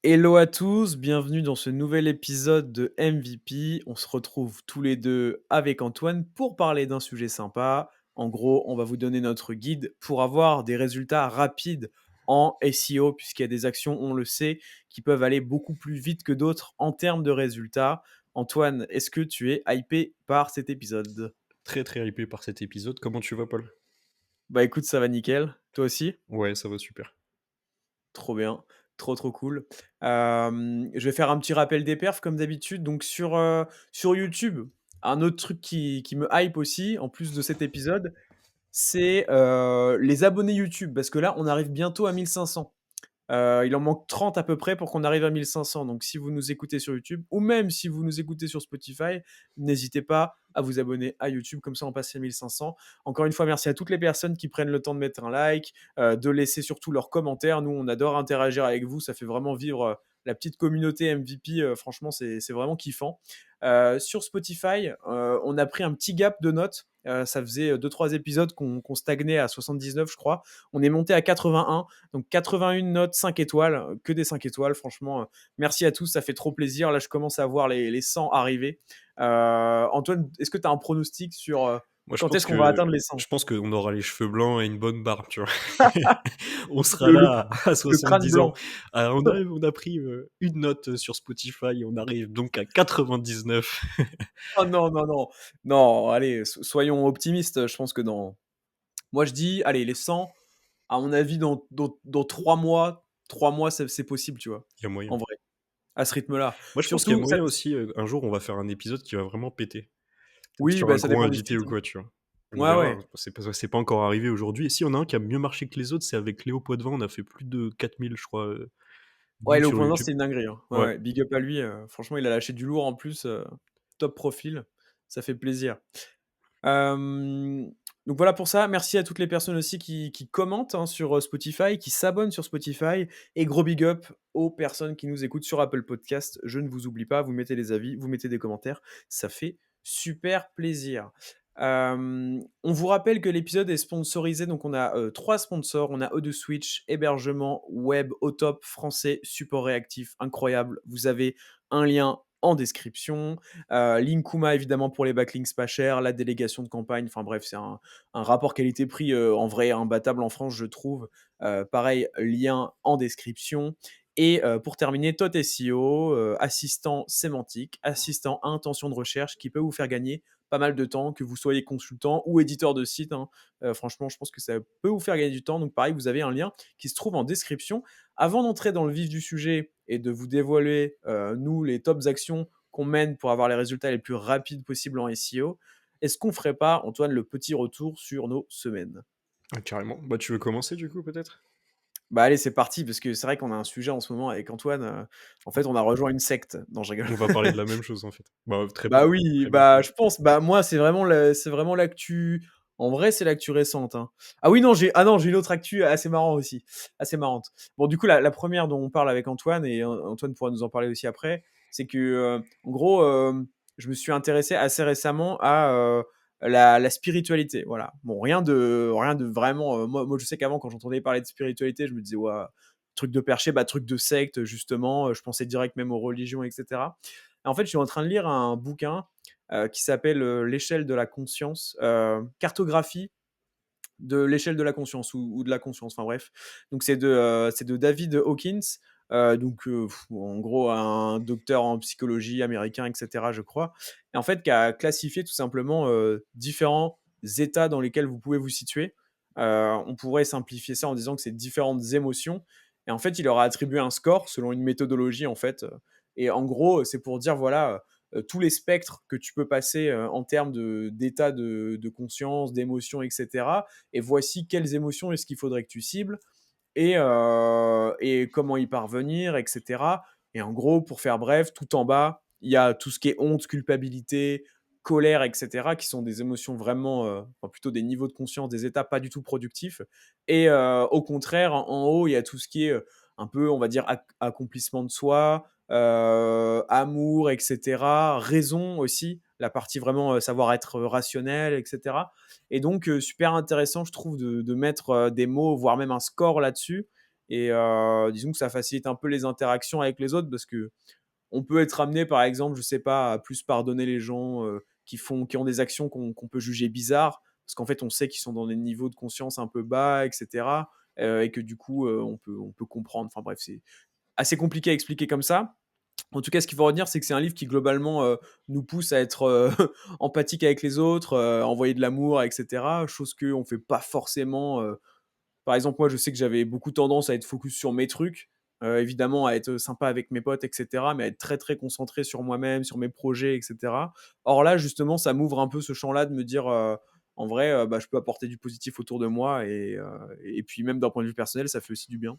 Hello à tous, bienvenue dans ce nouvel épisode de MVP. On se retrouve tous les deux avec Antoine pour parler d'un sujet sympa. En gros, on va vous donner notre guide pour avoir des résultats rapides en SEO, puisqu'il y a des actions, on le sait, qui peuvent aller beaucoup plus vite que d'autres en termes de résultats. Antoine, est-ce que tu es hypé par cet épisode? Très très hypé par cet épisode. Comment tu vas, Paul? Bah écoute, ça va nickel. Toi aussi? Ouais, ça va super. Trop bien, trop cool. Je vais faire un petit rappel des perfs comme d'habitude. Donc sur YouTube, un autre truc qui me hype aussi, en plus de cet épisode, c'est, les abonnés YouTube. Parce que là, on arrive bientôt à 1 500. Il en manque 30 à peu près pour qu'on arrive à 1 500. Donc si vous nous écoutez sur YouTube ou même si vous nous écoutez sur Spotify, n'hésitez pas à vous abonner à YouTube, comme ça on passe les 1 500. Encore une fois, merci à toutes les personnes qui prennent le temps de mettre un like, de laisser surtout leurs commentaires. Nous, on adore interagir avec vous, ça fait vraiment vivre la petite communauté MVP. Franchement, c'est vraiment kiffant. Sur Spotify, on a pris un petit gap de notes. Ça faisait 2-3 épisodes qu'on stagnait à 79, je crois. On est monté à 81. Donc 81 notes, 5 étoiles, que des 5 étoiles, franchement. Merci à tous, ça fait trop plaisir. Là, je commence à voir les 100 arriver. Antoine, est-ce que tu as un pronostic sur Moi, quand est-ce qu'on va atteindre les 100? je pense qu'on aura les cheveux blancs et une bonne barbe, tu vois. On sera le, le, là à le crâne 70 ans. blanc. On a pris une note sur Spotify, on arrive donc à 99. Oh non, non, non. Non, allez, soyons optimistes. Je pense que dans. Moi, je dis, allez, les 100, à mon avis, dans 3 mois, 3 mois, c'est possible, tu vois, Il y a moyen. en vrai, à ce rythme-là. Moi, je pense qu'il y a Surtout, ça. moyen aussi, un jour, on va faire un épisode qui va vraiment péter. Peut-être Oui, sur un bah, ça gros dépend du invité site, ou hein. quoi, tu vois. On Ouais, verra, ouais. hein. C'est pas encore arrivé aujourd'hui. Et si, on a un qui a mieux marché que les autres, c'est avec Léo Poitvin. On a fait plus de 4000, je crois, Ouais, vues le au sur point YouTube. c'était une dinguerie, hein. Ouais, Ouais. ouais, big up à lui, franchement, il a lâché du lourd en plus, top profil, ça fait plaisir. Hem, donc voilà pour ça. Merci à toutes les personnes aussi qui commentent, hein, sur, Spotify, qui s'abonnent sur Spotify et gros big up aux personnes qui nous écoutent sur Apple Podcast. Je ne vous oublie pas, vous mettez des avis, vous mettez des commentaires, ça fait super plaisir. On vous rappelle que l'épisode est sponsorisé, donc on a, 3 sponsors. On a O2 Switch, hébergement web au top, français, support réactif incroyable. Vous avez un lien en description. Linkuma évidemment pour les backlinks pas chers, la délégation de campagne, enfin bref, c'est un rapport qualité-prix en vrai imbattable en France, je trouve. Pareil, lien en description. Et pour terminer, Tot SEO, assistant sémantique, assistant à intention de recherche qui peut vous faire gagner pas mal de temps, que vous soyez consultant ou éditeur de site, hein. Franchement, je pense que ça peut vous faire gagner du temps. Donc pareil, vous avez un lien qui se trouve en description. Avant d'entrer dans le vif du sujet et de vous dévoiler, nous, les tops actions qu'on mène pour avoir les résultats les plus rapides possibles en SEO, est-ce qu'on ferait pas, Antoine, le petit retour sur nos semaines? Ah, carrément. Bah, tu veux commencer du coup, peut-être? Bah allez, c'est parti, parce que c'est vrai qu'on a un sujet en ce moment avec Antoine. En fait, on a rejoint une secte. Non, je rigole. On va parler de la même chose, en fait. Bah, très bien, Bah oui, très bien. bah je pense. Bah moi, c'est vraiment l'actu. En vrai, c'est l'actu récente, hein. Ah oui, non, j'ai une autre actu assez marrant aussi, assez marrante. Bon, du coup, la première dont on parle avec Antoine, et Antoine pourra nous en parler aussi après, c'est que, en gros, je me suis intéressé assez récemment à la spiritualité. Voilà. Bon, rien de vraiment. Moi, je sais qu'avant, quand j'entendais parler de spiritualité, je me disais, ouais, truc de perché, bah, truc de secte, justement. Je pensais direct même aux religions, etc. En fait, je suis en train de lire un bouquin qui s'appelle L'échelle de la conscience, cartographie de l'échelle de la conscience ou de la conscience, enfin bref. Donc c'est de David Hawkins, en gros un docteur en psychologie américain, etc., je crois. Et en fait, qui a classifié tout simplement différents états dans lesquels vous pouvez vous situer. On pourrait simplifier ça en disant que c'est différentes émotions. Et en fait, il leur a attribué un score selon une méthodologie, en fait. Et en gros, c'est pour dire, voilà, tous les spectres que tu peux passer en termes d'état de conscience, d'émotion, etc. Et voici quelles émotions est-ce qu'il faudrait que tu cibles et comment y parvenir, etc. Et en gros, pour faire bref, tout en bas, il y a tout ce qui est honte, culpabilité, colère, etc., qui sont des émotions vraiment, enfin plutôt des niveaux de conscience, des états pas du tout productifs. Et au contraire, en haut, il y a tout ce qui est un peu, on va dire, accomplissement de soi, amour, etc. Raison aussi, la partie vraiment savoir être rationnel, etc. Et donc, super intéressant, je trouve, de mettre des mots, voire même un score là-dessus. et disons que ça facilite un peu les interactions avec les autres parce qu'on peut être amené, par exemple, je sais pas, à plus pardonner les gens, qui ont des actions qu'on peut juger bizarres, parce qu'en fait, on sait qu'ils sont dans des niveaux de conscience un peu bas et cetera, et que du coup, on peut comprendre. Enfin bref, c'est assez compliqué à expliquer comme ça. En tout cas, ce qu'il faut retenir, c'est que c'est un livre qui globalement, nous pousse à être, empathique avec les autres, à envoyer de l'amour et cetera, chose qu'on fait pas forcément, par exemple, moi, je sais que j'avais beaucoup tendance à être focus sur mes trucs, évidemment à être sympa avec mes potes et cetera, mais à être très, très concentré sur moi-même, sur mes projets et cetera. Or là, justement, ça m'ouvre un peu ce champ-là de me dire, en vrai, bah, je peux apporter du positif autour de moi et puis même d'un point de vue personnel, ça fait aussi du bien.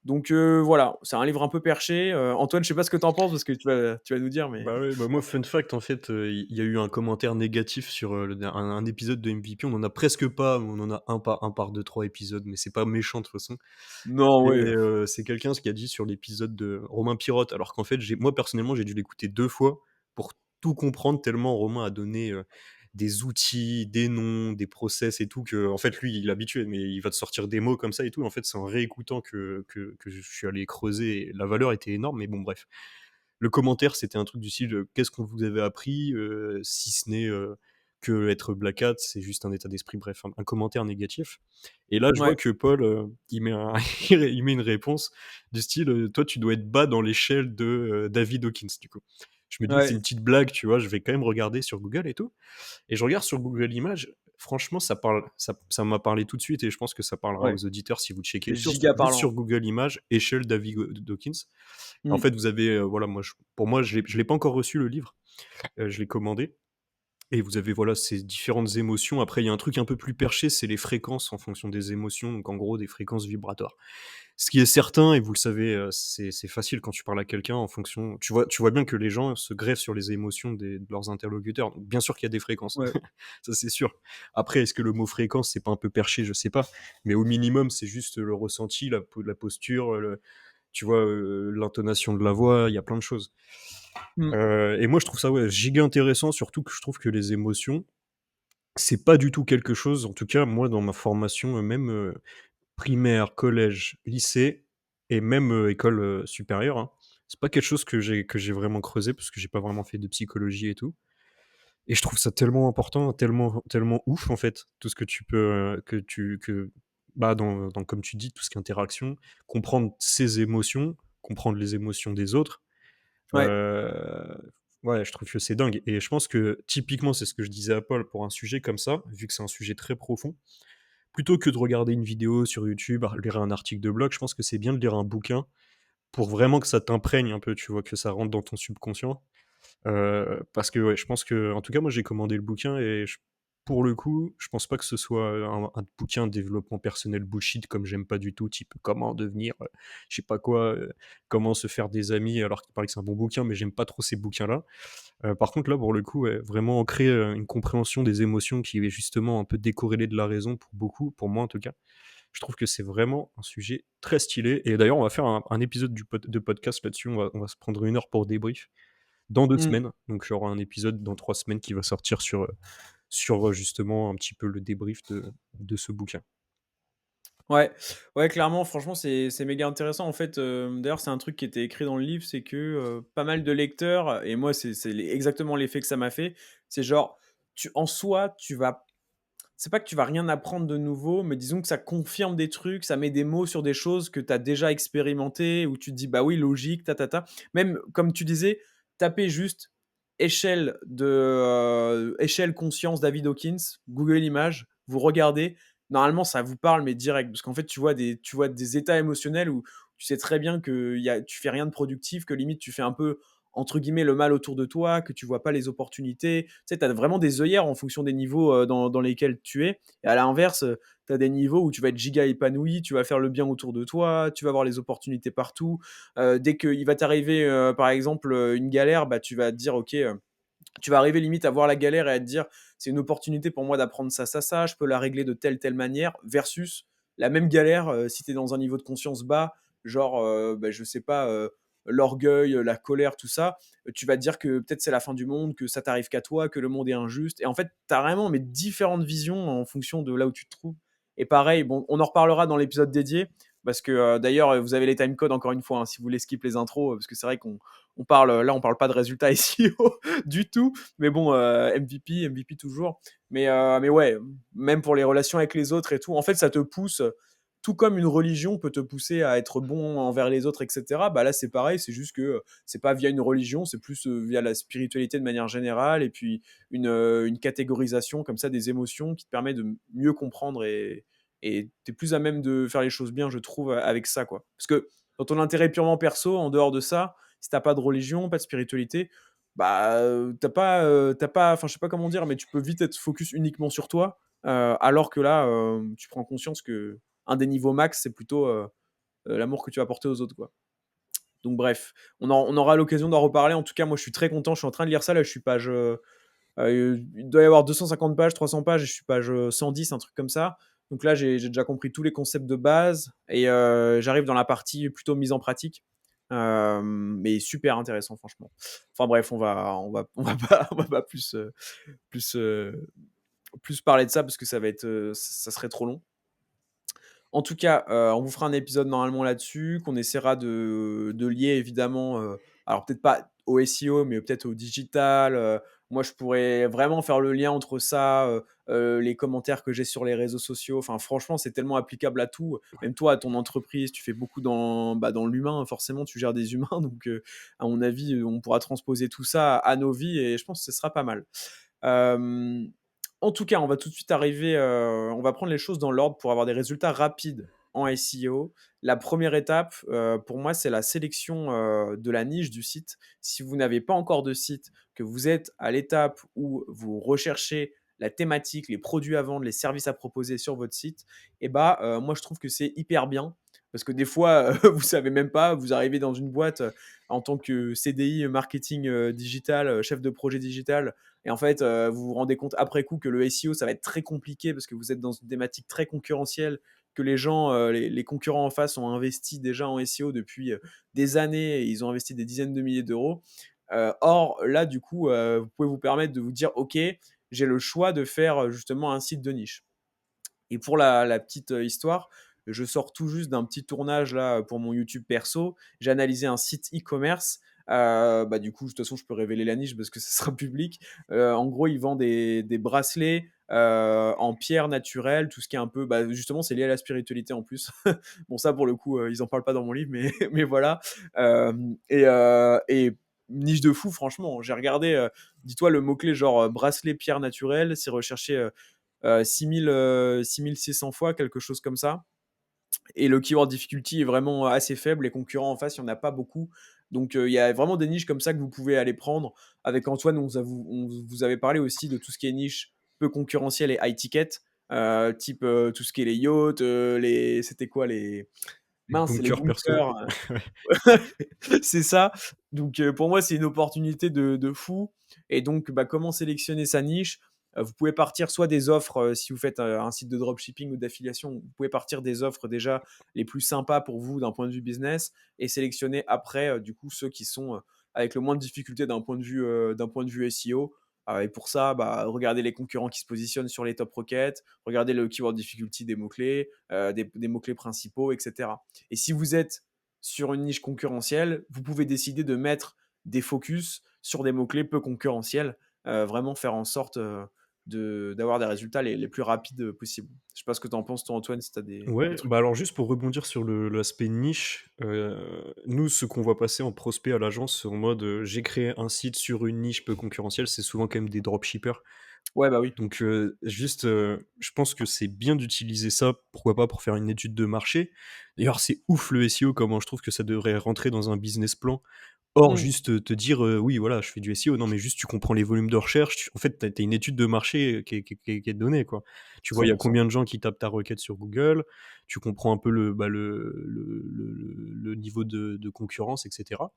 Donc voilà, c'est un livre un peu perché. Antoine, je sais pas ce que tu en penses parce que tu vas nous dire, mais Bah, ouais, bah, moi, fun fact, en fait, il y a eu un commentaire négatif sur, le der un épisode de MVP. On en a presque pas, on en a un par 2-3 épisodes, mais c'est pas méchant de toute façon. non, Et ouais. c'est quelqu'un ce qui a dit sur l'épisode de Romain Pirotte, alors qu'en fait, moi personnellement, j'ai dû l'écouter 2 fois pour tout comprendre tellement Romain a donné, des outils, des noms, des process et tout que en fait lui il est habitué, mais il va te sortir des mots comme ça et tout. En fait, c'est en réécoutant que je suis allé creuser et la valeur était énorme, mais bon bref. Le commentaire, c'était un truc du style, «Qu'est-ce qu'on vous avait appris, si ce n'est, qu'être Black Hat, c'est juste un état d'esprit», bref, un commentaire négatif. Et là, je vois Ouais, que Paul, il met un il met une réponse du style, «Toi, tu dois être bas dans l'échelle de, David Hawkins», du coup. Je me dis: «C'est ouais, une petite blague», tu vois? Je vais quand même regarder sur Google et tout, et je regarde sur Google Images, franchement, ça m'a parlé tout de suite et je pense que ça parlera ouais. aux auditeurs si vous C'est checkez. giga Juste sur parlant. Google Images, échelle David Hawkins. En Mmh. fait, vous avez, voilà, pour moi, je l'ai pas encore reçu le livre, je l'ai commandé et vous avez, voilà, ces différentes émotions. Après, il y a un truc un peu plus perché, c'est les fréquences en fonction des émotions, donc en gros des fréquences vibratoires. Ce qui est certain et vous le savez, c'est facile quand tu parles à quelqu'un en fonction tu vois bien que les gens se greffent sur les émotions de leurs interlocuteurs. Donc bien sûr qu'il y a des fréquences, Ouais, ça c'est sûr. Après, est-ce que le mot fréquence, c'est pas un peu perché? Je sais pas, mais au minimum, c'est juste le ressenti, la posture, tu vois, l'intonation de la voix, il y a plein de choses. mmh, Et moi je trouve ça, ouais, giga intéressant, surtout que je trouve que les émotions, c'est pas du tout quelque chose, en tout cas moi dans ma formation, même, primaire, collège, lycée et même, école, supérieure, hein, c'est pas quelque chose que j'ai vraiment creusé parce que j'ai pas vraiment fait de psychologie et tout, et je trouve ça tellement important, tellement tellement ouf en fait, tout ce que tu peux, bah, dans comme tu dis, tout ce qui est interaction, comprendre ses émotions, comprendre les émotions des autres. ouais, Heu, ouais, je trouve que c'est dingue et je pense que typiquement, c'est ce que je disais à Paul pour un sujet comme ça, vu que c'est un sujet très profond, plutôt que de regarder une vidéo sur YouTube, lire un article de blog, je pense que c'est bien de lire un bouquin pour vraiment que ça t'imprègne un peu, tu vois? Que ça rentre dans ton subconscient. Parce que, ouais, je pense que en tout cas, moi, j'ai commandé le bouquin et pour le coup, je pense pas que ce soit, un bouquin de développement personnel bullshit comme j'aime pas du tout, type comment devenir, je sais pas quoi, comment se faire des amis, alors qu'il paraît que c'est un bon bouquin, mais j'aime pas trop ces bouquins-là. Par contre, là, pour le coup, ouais, vraiment ancrer, une compréhension des émotions qui est justement un peu décorrélée de la raison pour beaucoup, pour moi en tout cas. Je trouve que c'est vraiment un sujet très stylé et d'ailleurs, on va faire un épisode de podcast là-dessus. On va se prendre 1 heure pour débrief dans 2 mmh. semaines. Donc il y aura un épisode dans 3 semaines qui va sortir sur, justement un petit peu le débrief de ce bouquin. Ouais, ouais, clairement, franchement, c'est méga intéressant. En fait, d'ailleurs, c'est un truc qui était écrit dans le livre, c'est que, pas mal de lecteurs et moi, c'est exactement l'effet que ça m'a fait. C'est genre, en soi, c'est pas que tu vas rien apprendre de nouveau, mais disons que ça confirme des trucs, ça met des mots sur des choses que tu as déjà expérimentées, où tu te dis: «Bah oui, logique, ta, ta, ta». Même comme tu disais, taper juste échelle conscience David Hawkins, Google Images, vous regardez, normalement ça vous parle, mais direct. Parce qu'en fait, tu vois des états émotionnels où tu sais très bien que tu fais rien de productif, que limite tu fais un peu, entre guillemets, «le mal» autour de toi, que tu vois pas les opportunités. Tu sais, tu as vraiment des œillères en fonction des niveaux, dans lesquels tu es, et à l'inverse, tu as des niveaux où tu vas être giga épanoui, tu vas faire le bien autour de toi, tu vas voir les opportunités partout. Dès qu'il va t'arriver, par exemple, une galère, bah, tu vas te dire: «OK», tu vas arriver limite à voir la galère et à te dire: «C'est une opportunité pour moi d'apprendre ça, ça, ça, je peux la régler de telle, telle manière», versus la même galère, si tu es dans un niveau de conscience bas, genre, bah, je sais pas, l'orgueil, la colère, tout ça, tu vas te dire que peut-être c'est la fin du monde, que ça t'arrive qu'à toi, que le monde est injuste, et en fait, tu as vraiment, mais différentes visions en fonction de là où tu te trouves. Et pareil, bon, on en reparlera dans l'épisode dédié, parce que d'ailleurs, vous avez les timecodes encore une fois, hein, si vous voulez skip les intros, parce que c'est vrai qu'on parle, là, on parle pas de résultats SEO du tout, mais bon, MVP toujours. Mais ouais, même pour les relations avec les autres et tout, en fait, ça te pousse, tout comme une religion peut te pousser à être bon envers les autres, etc. Bah là, c'est pareil, c'est juste que c'est pas via une religion, c'est plus via la spiritualité de manière générale, et puis une catégorisation comme ça des émotions qui te permet de mieux comprendre, et tu es plus à même de faire les choses bien, je trouve, avec ça, quoi. Parce que dans ton intérêt purement perso, en dehors de ça, si t'as pas de religion, pas de spiritualité, bah, t'as pas, enfin, je sais pas comment dire, mais tu peux vite être focus uniquement sur toi, alors que là, tu prends conscience que un des niveaux max, c'est plutôt l'amour que tu vas porter aux autres, quoi. Donc bref, on aura l'occasion d'en reparler. En tout cas, moi, je suis très content. Je suis en train de lire ça. Là, je suis page. Il doit y avoir 250 pages, 300 pages, et je suis page 110, un truc comme ça. Donc là, j'ai déjà compris tous les concepts de base, et j'arrive dans la partie plutôt mise en pratique. Mais super intéressant, franchement. Enfin bref, on va pas plus, plus parler de ça parce que ça va être, ça serait trop long. En tout cas, on vous fera un épisode normalement là-dessus, qu'on essaiera de lier évidemment, alors peut-être pas au SEO, mais peut-être au digital. Moi, je pourrais vraiment faire le lien entre ça, les commentaires que j'ai sur les réseaux sociaux. Enfin, franchement, c'est tellement applicable à tout. Même toi, à ton entreprise, tu fais beaucoup dans l'humain, hein, forcément, tu gères des humains. Donc, à mon avis, on pourra transposer tout ça à nos vies, et je pense que ce sera pas mal. Euh, En tout cas, on va tout de suite arriver, on va prendre les choses dans l'ordre pour avoir des résultats rapides en SEO. La première étape, pour moi, c'est la sélection de la niche du site. Si vous n'avez pas encore de site, que vous êtes à l'étape où vous recherchez la thématique, les produits à vendre, les services à proposer sur votre site, et bah, moi, je trouve que c'est hyper bien. Parce que des fois, vous savez même pas, vous arrivez dans une boîte en tant que CDI marketing digital, chef de projet digital, et en fait, vous vous rendez compte après coup que le SEO, ça va être très compliqué parce que vous êtes dans une thématique très concurrentielle, que les gens, les concurrents en face ont investi déjà en SEO depuis des années, et ils ont investi des dizaines de milliers d'euros. Or, là, du coup, vous pouvez vous permettre de vous dire, OK, j'ai le choix de faire justement un site de niche. Et pour la petite histoire, je sors tout juste d'un petit tournage là pour mon YouTube perso. J'ai analysé un site e-commerce. Bah, du coup, de toute façon, je peux révéler la niche parce que ce sera public. En gros, ils vendent des bracelets en pierre naturelle, tout ce qui est un peu. Bah, justement, c'est lié à la spiritualité en plus. Bon, ça, pour le coup, ils en parlent pas dans mon livre, mais, mais voilà. Et niche de fou, franchement. J'ai regardé, dis-toi, le mot-clé genre bracelet pierre naturelle, c'est recherché 6600 fois, quelque chose comme ça. Et le keyword difficulty est vraiment assez faible. Les concurrents en face, il n'y en a pas beaucoup. Donc, il y a vraiment des niches comme ça que vous pouvez aller prendre. Avec Antoine, on vous avait parlé aussi de tout ce qui est niche peu concurrentiel et high ticket. Type tout ce qui est les yachts, c'était quoi les. Les Mince, c'est les bunkers perso. bunkers. C'est ça. Donc, pour moi, c'est une opportunité de fou. Et donc, bah, comment sélectionner sa niche? Vous pouvez partir soit des offres, si vous faites un site de dropshipping ou d'affiliation, vous pouvez partir des offres déjà les plus sympas pour vous d'un point de vue business, et sélectionner après, du coup, ceux qui sont avec le moins de difficultés d'un point de vue SEO. Et pour ça, bah, regardez les concurrents qui se positionnent sur les top requêtes, regardez le keyword difficulty des mots-clés, des mots-clés principaux, etc. Et si vous êtes sur une niche concurrentielle, vous pouvez décider de mettre des focus sur des mots-clés peu concurrentiels, vraiment faire en sorte d'avoir des résultats les plus rapides possibles. Je sais pas ce que tu en penses, toi, Antoine, si tu as des Ouais, trucs. bah, alors juste pour rebondir sur l'aspect niche, nous, ce qu'on voit passer en prospect à l'agence, en mode, j'ai créé un site sur une niche peu concurrentielle, c'est souvent quand même des dropshippers. Ouais, bah oui. Donc, juste, je pense que c'est bien d'utiliser ça, pourquoi pas pour faire une étude de marché. D'ailleurs, c'est ouf le SEO, comment je trouve que ça devrait rentrer dans un business plan. Or, Mm. juste, te dire, «Oui, voilà, je fais du SEO». Non, mais juste tu comprends les volumes de recherche, tu en fait, tu as une étude de marché qui est donnée, quoi. Tu vois, il y a 100%. combien de gens qui tapent ta requête sur Google, tu comprends un peu le niveau de concurrence, et cetera.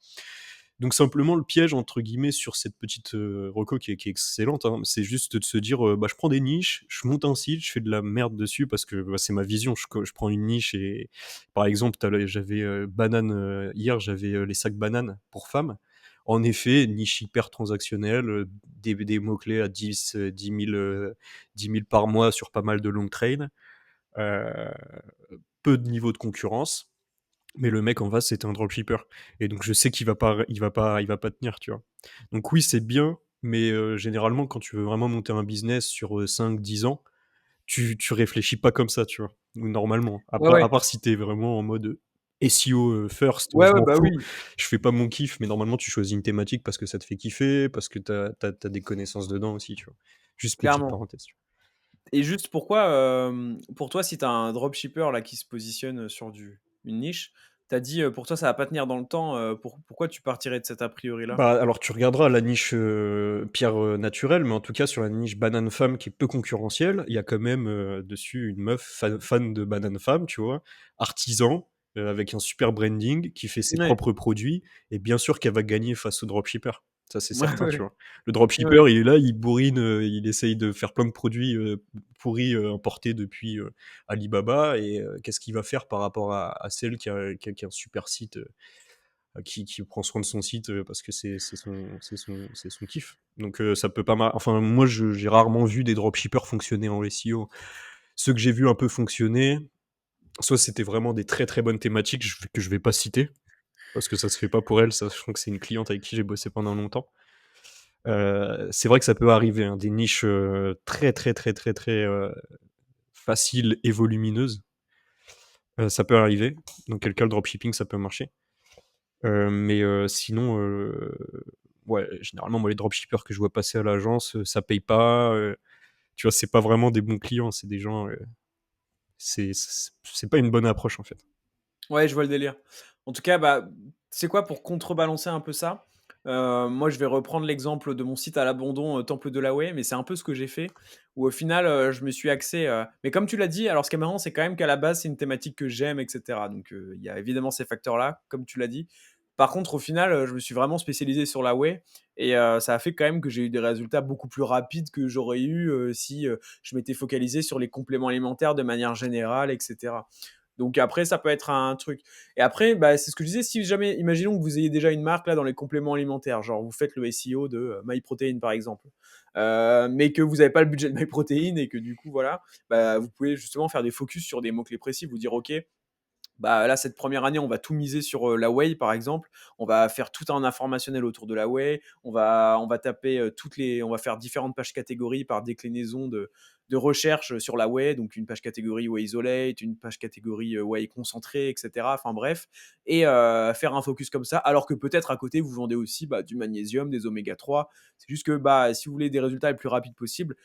Donc simplement, le «piège» entre guillemets sur cette petite, reco qui est excellente, hein, c'est juste de se dire, «Bah, je prends des niches, je monte un site, je fais de la merde dessus» parce que, bah, c'est ma vision. Je prends une niche et par exemple, j'avais, banane, hier, j'avais, les sacs bananes pour femmes. En effet, niche hyper transactionnelle, des mots-clés à 10 000 par mois sur pas mal de long trail. Heu peu de niveau de concurrence, mais le mec en face, c'était un dropshipper et donc je sais qu'il va pas tenir, tu vois? Donc oui, c'est bien, mais généralement, quand tu veux vraiment monter un business sur, 5-10 ans, tu réfléchis pas comme ça, tu vois? Ou normalement, Ouais, à ouais. part si tu es vraiment en mode, SEO, first, Ouais, je ouais, m'en bah, fous, oui, je fais pas mon kiff, mais normalement tu choisis une thématique parce que ça te fait kiffer, parce que tu as des connaissances dedans aussi, tu vois? Juste petite clairement. parenthèse, tu vois? Et juste pourquoi, pour toi, si tu as un dropshipper là qui se positionne sur une niche, tu as dit, pour toi ça va pas tenir dans le temps, pourquoi tu partirais de cet a priori là? Bah, alors tu regarderas la niche, pierre, naturelle, mais en tout cas sur la niche banane femme qui est peu concurrentielle, il y a quand même, dessus une meuf fan de banane femme, tu vois? Artisan, avec un super branding, qui fait ses Ouais. propres produits et bien sûr qu'elle va gagner face au dropshipper. Ça, c'est Ouais, certain, tu ouais, vois? Le ouais, ouais. dropshipper, il est là, il bourrine, il essaye de faire plein de produits, pourris, importés depuis, Alibaba et qu'est-ce qu'il va faire par rapport à celle qui a un super site, qui prend soin de son site parce que c'est son kiff. Donc ça peut pas mal. Enfin, moi, j'ai rarement vu des dropshippers fonctionner en SEO. Ceux que j'ai vu un peu fonctionner, soit c'était vraiment des très très bonnes thématiques que je vais pas citer parce que ça se fait pas pour elle, sachant que c'est une cliente avec qui j'ai bossé pendant longtemps. C'est vrai que ça peut arriver, hein, des niches très très très très très faciles et volumineuses. Ça peut arriver. Dans quel cas le dropshipping ça peut marcher. Mais sinon, ouais, généralement, moi, les dropshippers que je vois passer à l'agence, ça paye pas, tu vois? C'est pas vraiment des bons clients, c'est des gens, c'est pas une bonne approche, en fait. Ouais, je vois le délire. En tout cas, bah, tu sais quoi? Pour contrebalancer un peu ça, moi, je vais reprendre l'exemple de mon site à l'abandon, Temple de la Way, mais c'est un peu ce que j'ai fait, où au final, je me suis axé, mais comme tu l'as dit, alors ce qui est marrant, c'est quand même qu'à la base, c'est une thématique que j'aime et cetera, donc il y a évidemment ces facteurs-là, comme tu l'as dit. Par contre, au final, je me suis vraiment spécialisé sur la Way et ça a fait quand même que j'ai eu des résultats beaucoup plus rapides que j'aurais eu, si, je m'étais focalisé sur les compléments alimentaires de manière générale et cetera. Donc après, ça peut être un truc. Et après, bah, c'est ce que je disais, si jamais, imaginons que vous ayez déjà une marque là dans les compléments alimentaires, genre vous faites le SEO de MyProtein par exemple, mais que vous n'avez pas le budget de MyProtein et que du coup, voilà, bah, vous pouvez justement faire des focus sur des mots-clés précis, vous dire, ok, bah, là, cette première année, on va tout miser sur la whey, par exemple. On va faire tout un informationnel autour de la whey. On va taper on va faire différentes pages catégories par déclinaison de recherche sur la whey. Donc, une page catégorie whey isolate, une page catégorie whey concentré, etc. Enfin, bref. Et faire un focus comme ça. Alors que peut-être à côté, vous vendez aussi bah, du magnésium, des oméga 3. C'est juste que bah, si vous voulez des résultats les plus rapides possibles,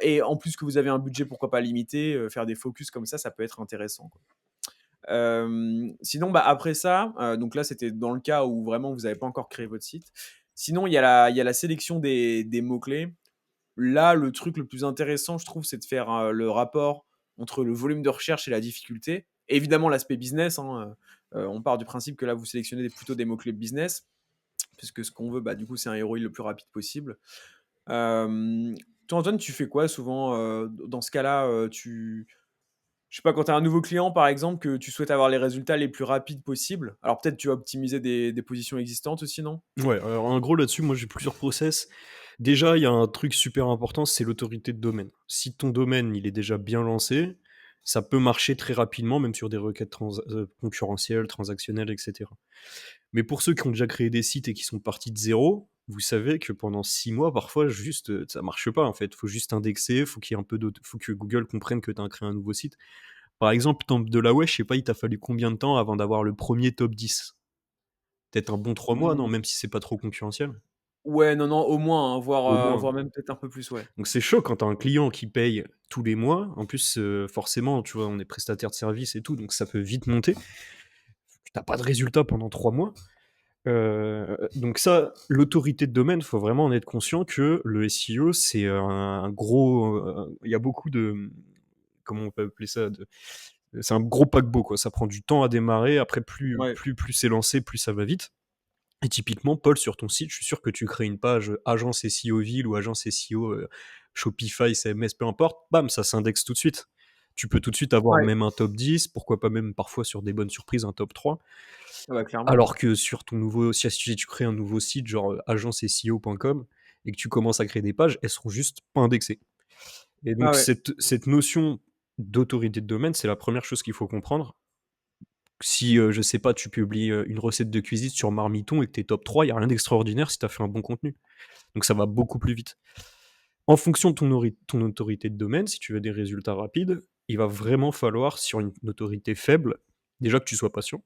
et en plus que vous avez un budget, pourquoi pas limité, faire des focus comme ça peut être intéressant, quoi. Sinon, bah, après ça, donc là, c'était dans le cas où vraiment vous n'avez pas encore créé votre site. Sinon, il y a la sélection des mots-clés. Là, le truc le plus intéressant, je trouve, c'est de faire le rapport entre le volume de recherche et la difficulté. Évidemment, l'aspect business, hein, on part du principe que là, vous sélectionnez plutôt des mots-clés business, puisque ce qu'on veut, bah, du coup, c'est un ROI le plus rapide possible. Euh, Toi, Antoine, tu fais quoi souvent dans ce cas-là je sais pas, quand tu as un nouveau client, par exemple, que tu souhaites avoir les résultats les plus rapides possibles, alors peut-être tu vas optimiser des positions existantes aussi, non? Ouais, alors en gros là-dessus, moi j'ai plusieurs process. Déjà, il y a un truc super important, c'est l'autorité de domaine. Si ton domaine, il est déjà bien lancé, ça peut marcher très rapidement, même sur des requêtes concurrentielles, transactionnelles, etc. Mais pour ceux qui ont déjà créé des sites et qui sont partis de zéro, vous savez que pendant 6 mois, parfois, juste, ça marche pas en fait. Faut juste indexer, faut que Google comprenne que tu as créé un nouveau site. Par exemple, Temple de la Wesh, je sais pas, il t'a fallu combien de temps avant d'avoir le premier top 10? Peut-être un bon 3 mois, non? Mmh, Même si c'est pas trop concurrentiel? ouais, non, non, au moins, hein, voire, Au moins. voire même peut-être un peu plus, ouais. Donc c'est chaud quand tu as un client qui paye tous les mois. En plus, forcément, tu vois, on est prestataire de service et tout, donc ça peut vite monter. Tu pas de résultat pendant 3 mois. Donc ça, l'autorité de domaine, faut vraiment en être conscient que le SEO, c'est un gros, il y a beaucoup de, comment on peut appeler ça? C'est un gros paquebot, quoi. Ça prend du temps à démarrer. Après, Ouais, plus c'est lancé, plus ça va vite. Et typiquement, Paul, sur ton site, je suis sûr que tu crées une page agence SEO ville ou agence SEO Shopify, CMS, peu importe, bam, ça s'indexe tout de suite. Tu peux tout de suite avoir ouais, même un top 10, pourquoi pas même parfois sur des bonnes surprises un top 3. ah bah, clairement. Alors que sur ton nouveau, si tu crées un nouveau site genre agenceseo.com et que tu commences à créer des pages, elles seront juste pas indexées. Et Ah donc ouais, cette notion, d'autorité de domaine, c'est la première chose qu'il faut comprendre. Si, je sais pas, tu publies, une recette de cuisine sur Marmiton et que tu es top 3, il y a rien d'extraordinaire si tu as fait un bon contenu. Donc ça va beaucoup plus vite. En fonction de ton autorité de domaine, si tu veux des résultats rapides, il va vraiment falloir, sur une autorité faible, déjà que tu sois patient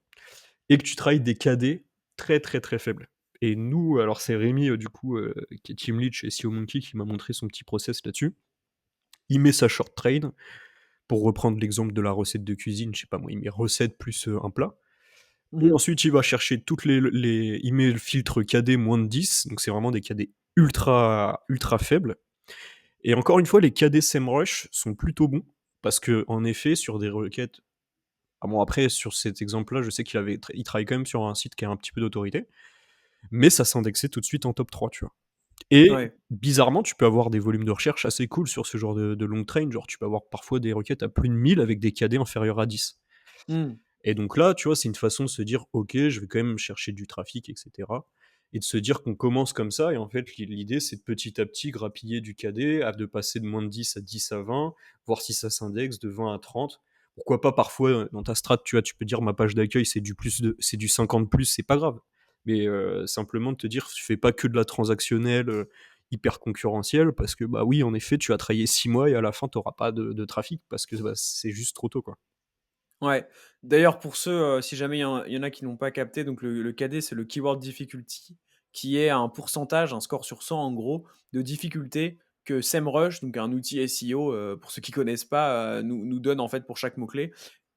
et que tu travailles des KD très, très, très faibles. Et nous, alors c'est Rémi, du coup, qui est team lead chez SEO Monkey qui m'a montré son petit process là-dessus. Il met sa short train, pour reprendre l'exemple de la recette de cuisine, je sais pas moi, il met recette plus, un plat. Et Mmh. ensuite, il va chercher toutes il met le filtre KD moins de 10, donc c'est vraiment des KD ultra, ultra faibles. Et encore une fois, les KD SEMrush sont plutôt bons parce que en effet, sur des requêtes, ah bon, après, sur cet exemple-là, je sais il travaille quand même sur un site qui a un petit peu d'autorité, mais ça s'indexait tout de suite en top 3, tu vois? Et Ouais. bizarrement, tu peux avoir des volumes de recherche assez cool sur ce genre de long train, genre tu peux avoir parfois des requêtes à plus de 1000 avec des KD inférieurs à 10. Mmh. Et donc là, tu vois, c'est une façon de se dire: «OK, je vais quand même chercher du trafic et cetera», et de se dire qu'on commence comme ça et en fait, l'idée, c'est de petit à petit grappiller du KD, de passer de moins de 10 à 10 à 20, voir si ça s'indexe, de 20 à 30. Pourquoi pas parfois, dans ta strat, tu vois, tu peux dire: «Ma page d'accueil, c'est du 50 plus», c'est pas grave. Mais simplement de te dire: «Tu fais pas que de la transactionnelle, hyper concurrentielle», parce que, bah, oui, en effet, tu as travaillé 6 mois et à la fin, tu auras pas de trafic parce que, bah, c'est juste trop tôt, quoi. Ouais. D'ailleurs, pour ceux, si jamais il y en a qui n'ont pas capté, donc le KD, c'est le keyword difficulty, qui est un pourcentage, un score sur 100 en gros, de difficulté que SEMrush, donc un outil SEO, pour ceux qui connaissent pas, nous donne en fait pour chaque mot-clé.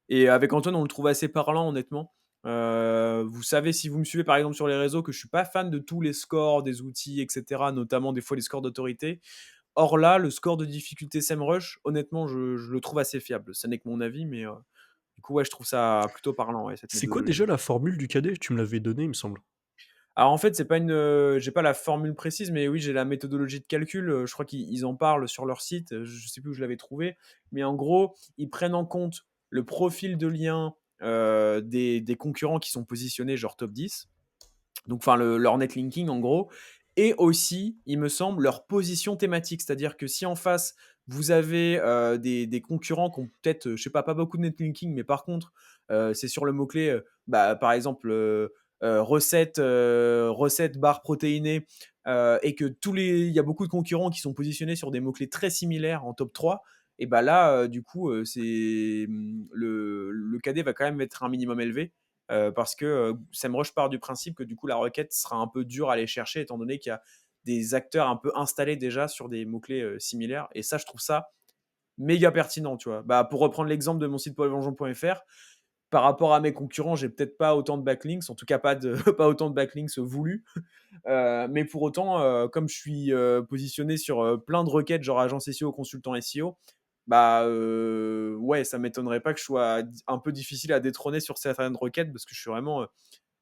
Et avec Antoine, on le trouve assez parlant, honnêtement. Vous savez, si vous me suivez par exemple sur les réseaux, que je suis pas fan de tous les scores des outils, et cetera, notamment des fois les scores d'autorité. Or là, le score de difficulté SEMrush, honnêtement, je le trouve assez fiable. Ça n'est que mon avis, mais du coup, ouais, je trouve ça plutôt parlant, ouais, cette C'est quoi déjà méthodologie. la formule du KD? Tu me l'avais donnée, il me semble. Alors en fait, c'est pas j'ai pas la formule précise, mais oui, j'ai la méthodologie de calcul. Je crois qu'ils en parlent sur leur site. Je sais plus où je l'avais trouvé, mais en gros, ils prennent en compte le profil de lien des concurrents qui sont positionnés genre top 10. Donc, enfin, leur netlinking en gros. Et aussi, il me semble, leur position thématique. C'est-à-dire que si en face, vous avez des concurrents qui ont peut-être, je sais pas beaucoup de netlinking, mais par contre, c'est sur le mot-clé, bah, par exemple, recette barre protéinée, et que il y a beaucoup de concurrents qui sont positionnés sur des mots-clés très similaires en top 3, et bah là, du coup, le KD va quand même être un minimum élevé. Parce que SEMrush part du principe que du coup la requête sera un peu dure à aller chercher étant donné qu'il y a des acteurs un peu installés déjà sur des mots-clés similaires. Et ça, je trouve ça méga pertinent, tu vois. Bah, pour reprendre l'exemple de mon site paulvengeant.fr, par rapport à mes concurrents, j'ai peut-être pas autant de backlinks, en tout cas pas, pas autant de backlinks voulus. Mais pour autant, comme je suis positionné sur plein de requêtes, genre agence SEO, consultant SEO, bah ouais, ça m'étonnerait pas que je sois un peu difficile à détrôner sur certaines requêtes parce que je suis vraiment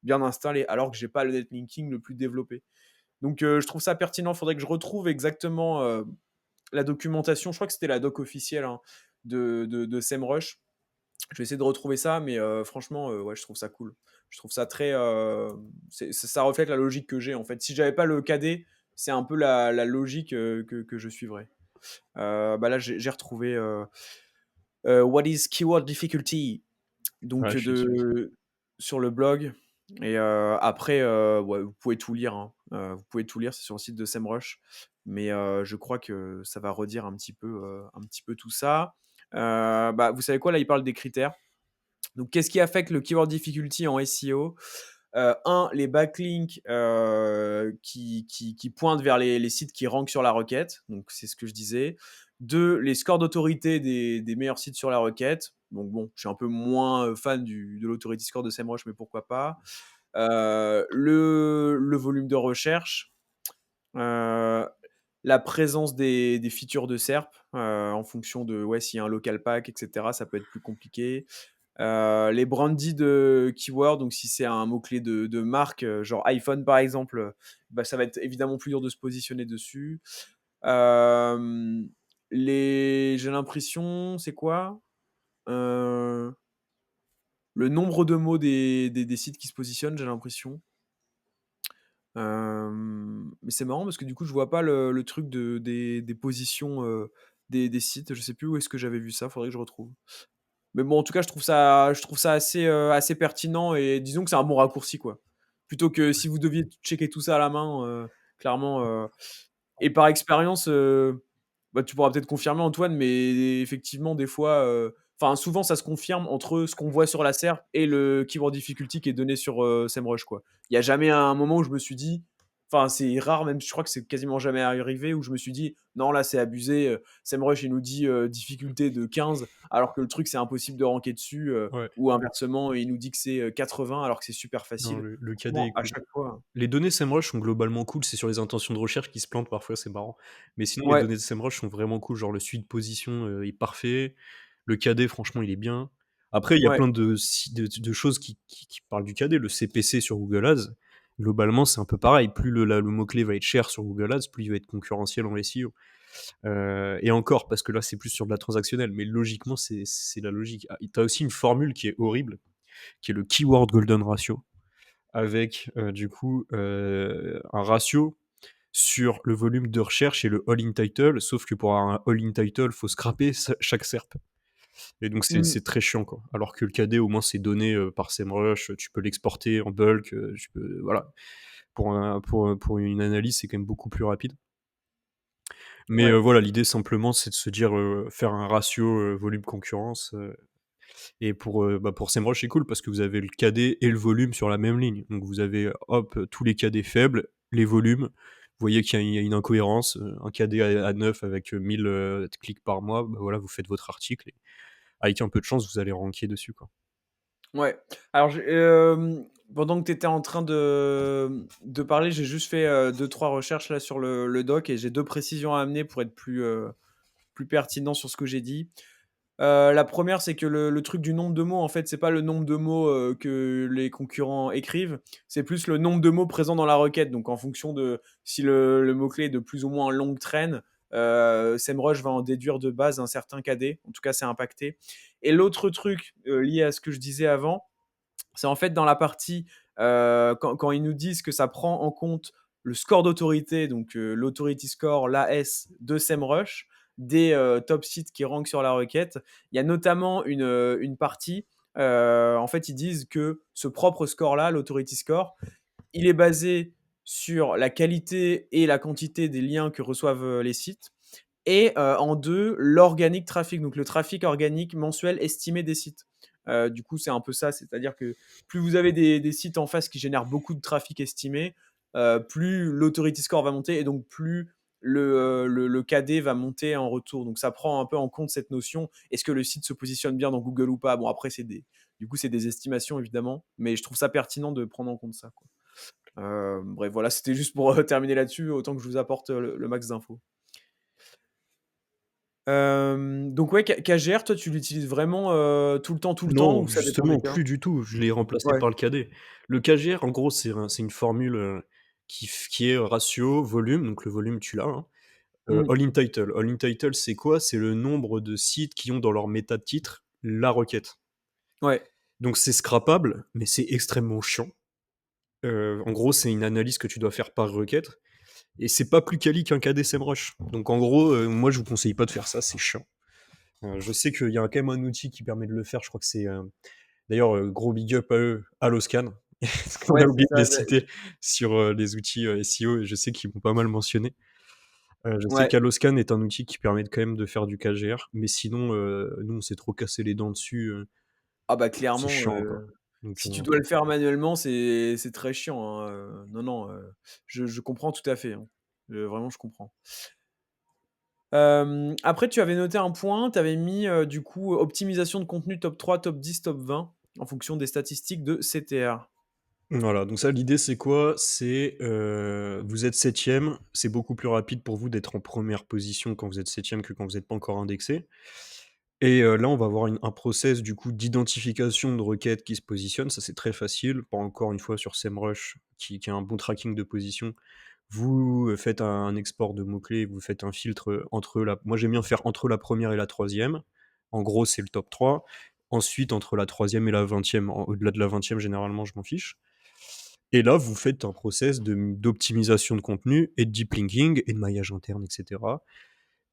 bien installé, alors que j'ai pas le netlinking le plus développé. Donc je trouve ça pertinent. Il faudrait que je retrouve exactement la documentation. Je crois que c'était la doc officielle hein, de SEMrush. Je vais essayer de retrouver ça, mais franchement, ouais, je trouve ça cool. Je trouve ça très. Ça reflète la logique que j'ai en fait. Si j'avais pas le KD, c'est un peu la logique que je suivrais. Bah là, j'ai retrouvé What is Keyword Difficulty Ouais, donc je suis dessus. sur le blog. Et après, ouais, vous pouvez tout lire. Hein. Vous pouvez tout lire, c'est sur le site de SEMrush. Mais je crois que ça va redire un petit peu tout ça. Bah, vous savez quoi, là, il parle des critères. Donc, qu'est-ce qui affecte le keyword difficulty en SEO? Un, les backlinks qui pointent vers les sites qui rankent sur la requête. Donc, c'est ce que je disais. Deux, les scores d'autorité des meilleurs sites sur la requête. Donc, bon, je suis un peu moins fan de l'authority score de SEMrush, mais pourquoi pas. Le volume de recherche. Euh, la présence des features de SERP en fonction de ouais, s'il y a un local pack, etc. Ça peut être plus compliqué. Les branded keywords, donc si c'est un mot-clé de marque, genre iPhone par exemple, bah, ça va être évidemment plus dur de se positionner dessus. Euh, j'ai l'impression, c'est quoi le nombre de mots des sites qui se positionnent, j'ai l'impression. Mais c'est marrant parce que du coup, je vois pas le truc des positions des sites. Je sais plus où est-ce que j'avais vu ça, faudrait que je retrouve. Mais bon, en tout cas, je trouve ça assez pertinent et disons que c'est un bon raccourci, quoi. Plutôt que si vous deviez checker tout ça à la main, clairement, et par expérience, bah, tu pourras peut-être confirmer Antoine, mais effectivement des fois, enfin souvent ça se confirme entre ce qu'on voit sur la SERP et le keyword difficulty qui est donné sur, SEMrush, quoi. Il y a jamais un moment où je me suis dit, enfin c'est rare même, je crois que c'est quasiment jamais arrivé où je me suis dit: «Non là c'est abusé, SEMrush il nous dit, difficulté de 15 alors que le truc c'est impossible de ranker dessus», Ouais, ou inversement il nous dit que c'est, 80 alors que c'est super non, facile. le KD Franchement est à cool. chaque fois Les données SEMrush sont globalement cool, c'est sur les intentions de recherche qui se plantent parfois, c'est marrant. Mais sinon, les ouais, données de SEMrush sont vraiment cool, genre le suivi de position, est parfait. Le KD, franchement, il est bien. Après, il y a ouais, plein de choses qui parlent du KD. Le CPC sur Google Ads, globalement, c'est un peu pareil. Plus le mot-clé va être cher sur Google Ads, plus il va être concurrentiel en SEO. Et encore, parce que là, c'est plus sur de la transactionnelle, mais logiquement, c'est la logique. Ah, tu as aussi une formule qui est horrible, qui est le Keyword Golden Ratio, avec du coup un ratio sur le volume de recherche et le all-in title, sauf que pour avoir un all-in title, faut scraper chaque SERP. Et donc mmh, c'est très chiant, quoi. Alors que le KD, au moins, c'est donné par SEMrush, tu peux l'exporter en bulk, tu peux, voilà. Pour une analyse, c'est quand même beaucoup plus rapide. Mais ouais, voilà, l'idée simplement, c'est de se dire, faire un ratio volume concurrence. Et pour SEMrush, c'est cool parce que vous avez le KD et le volume sur la même ligne. Donc vous avez, hop, tous les KD faibles, les volumes. Vous voyez qu'il y a une incohérence, un KD à 9 avec 1000 clics par mois, bah voilà, vous faites votre article et avec un peu de chance, vous allez ranker dessus, quoi. ouais. Alors pendant que tu étais en train de parler, j'ai juste fait, 2-3 recherches là sur le doc et j'ai 2 précisions à amener pour être plus pertinent sur ce que j'ai dit. La première, c'est que le truc du nombre de mots, en fait, c'est pas le nombre de mots, que les concurrents écrivent, c'est plus le nombre de mots présents dans la requête. Donc en fonction de si le mot-clé est de plus ou moins longue traîne, SEMrush va en déduire de base un certain KD. En tout cas, c'est impacté. Et l'autre truc, lié à ce que je disais avant, c'est en fait dans la partie, quand ils nous disent que ça prend en compte le score d'autorité, donc l'authority score, l'AS de SEMrush, des top sites qui rankent sur la requête. Il y a notamment une partie, en fait, ils disent que ce propre score-là, l'authority score, il est basé sur la qualité et la quantité des liens que reçoivent les sites. Et en 2, l'organic traffic, donc le trafic organique mensuel estimé des sites. Du coup, c'est un peu ça, c'est-à-dire que plus vous avez des sites en face qui génèrent beaucoup de trafic estimé, plus l'authority score va monter et donc plus le KD va monter en retour. Donc ça prend un peu en compte cette notion. Est-ce que le site se positionne bien dans Google ou pas? Bon, après, c'est des estimations évidemment, mais je trouve ça pertinent de prendre en compte ça, quoi. Bref, voilà, c'était juste pour terminer là-dessus, autant que je vous apporte le max d'infos. Donc ouais, KGR, toi, tu l'utilises vraiment, tout le temps Non, ou ça dépend des justement, cas? plus du tout, je l'ai remplacé Ouais. par le KD. Le KGR, en gros, c'est une formule, qui est ratio volume, donc le volume, tu l'as, hein. Mmh. All in title. All in title, c'est quoi? C'est le nombre de sites qui ont dans leur méta titre la requête. Ouais. Donc c'est scrapable, mais c'est extrêmement chiant. En gros, c'est une analyse que tu dois faire par requête et c'est pas plus quali qu'un KD SEMrush. Donc en gros, moi je vous conseille pas de faire ça, c'est chiant. Je sais qu'il y a quand même un outil qui permet de le faire, je crois que c'est, d'ailleurs, gros big up à eux, Alloscan, parce qu'on Ouais, a c'est oublié de ça, les citer sur, les outils, SEO et je sais qu'ils m'ont pas mal mentionné. Je sais ouais. qu'Alloscan est un outil qui permet quand même de faire du KGR, mais sinon, nous on s'est trop cassé les dents dessus, Ah bah, c'est clairement, chiant, quoi. Donc si tu dois le faire manuellement, c'est très chiant, hein, non, non, je comprends tout à fait, hein. Vraiment, je comprends. Après, tu avais noté un point, tu avais mis, du coup, optimisation de contenu top 3, top 10, top 20 en fonction des statistiques de CTR. voilà, donc ça, l'idée, c'est quoi? C'est, vous êtes septième, c'est beaucoup plus rapide pour vous d'être en première position quand vous êtes septième que quand vous êtes pas encore indexé. Et là, on va avoir un process du coup d'identification de requêtes qui se positionnent. Ça, c'est très facile. Pas encore une fois sur SEMrush qui a un bon tracking de position. Vous, faites un export de mots-clés, vous faites un filtre, entre la moi j'aime bien faire entre la première et la troisième. En gros, c'est le top 3. Ensuite, entre la troisième et la 20e, au-delà de la 20e, généralement, je m'en fiche. Et là, vous faites un process d'optimisation de contenu et de deep linking et de maillage interne et cetera.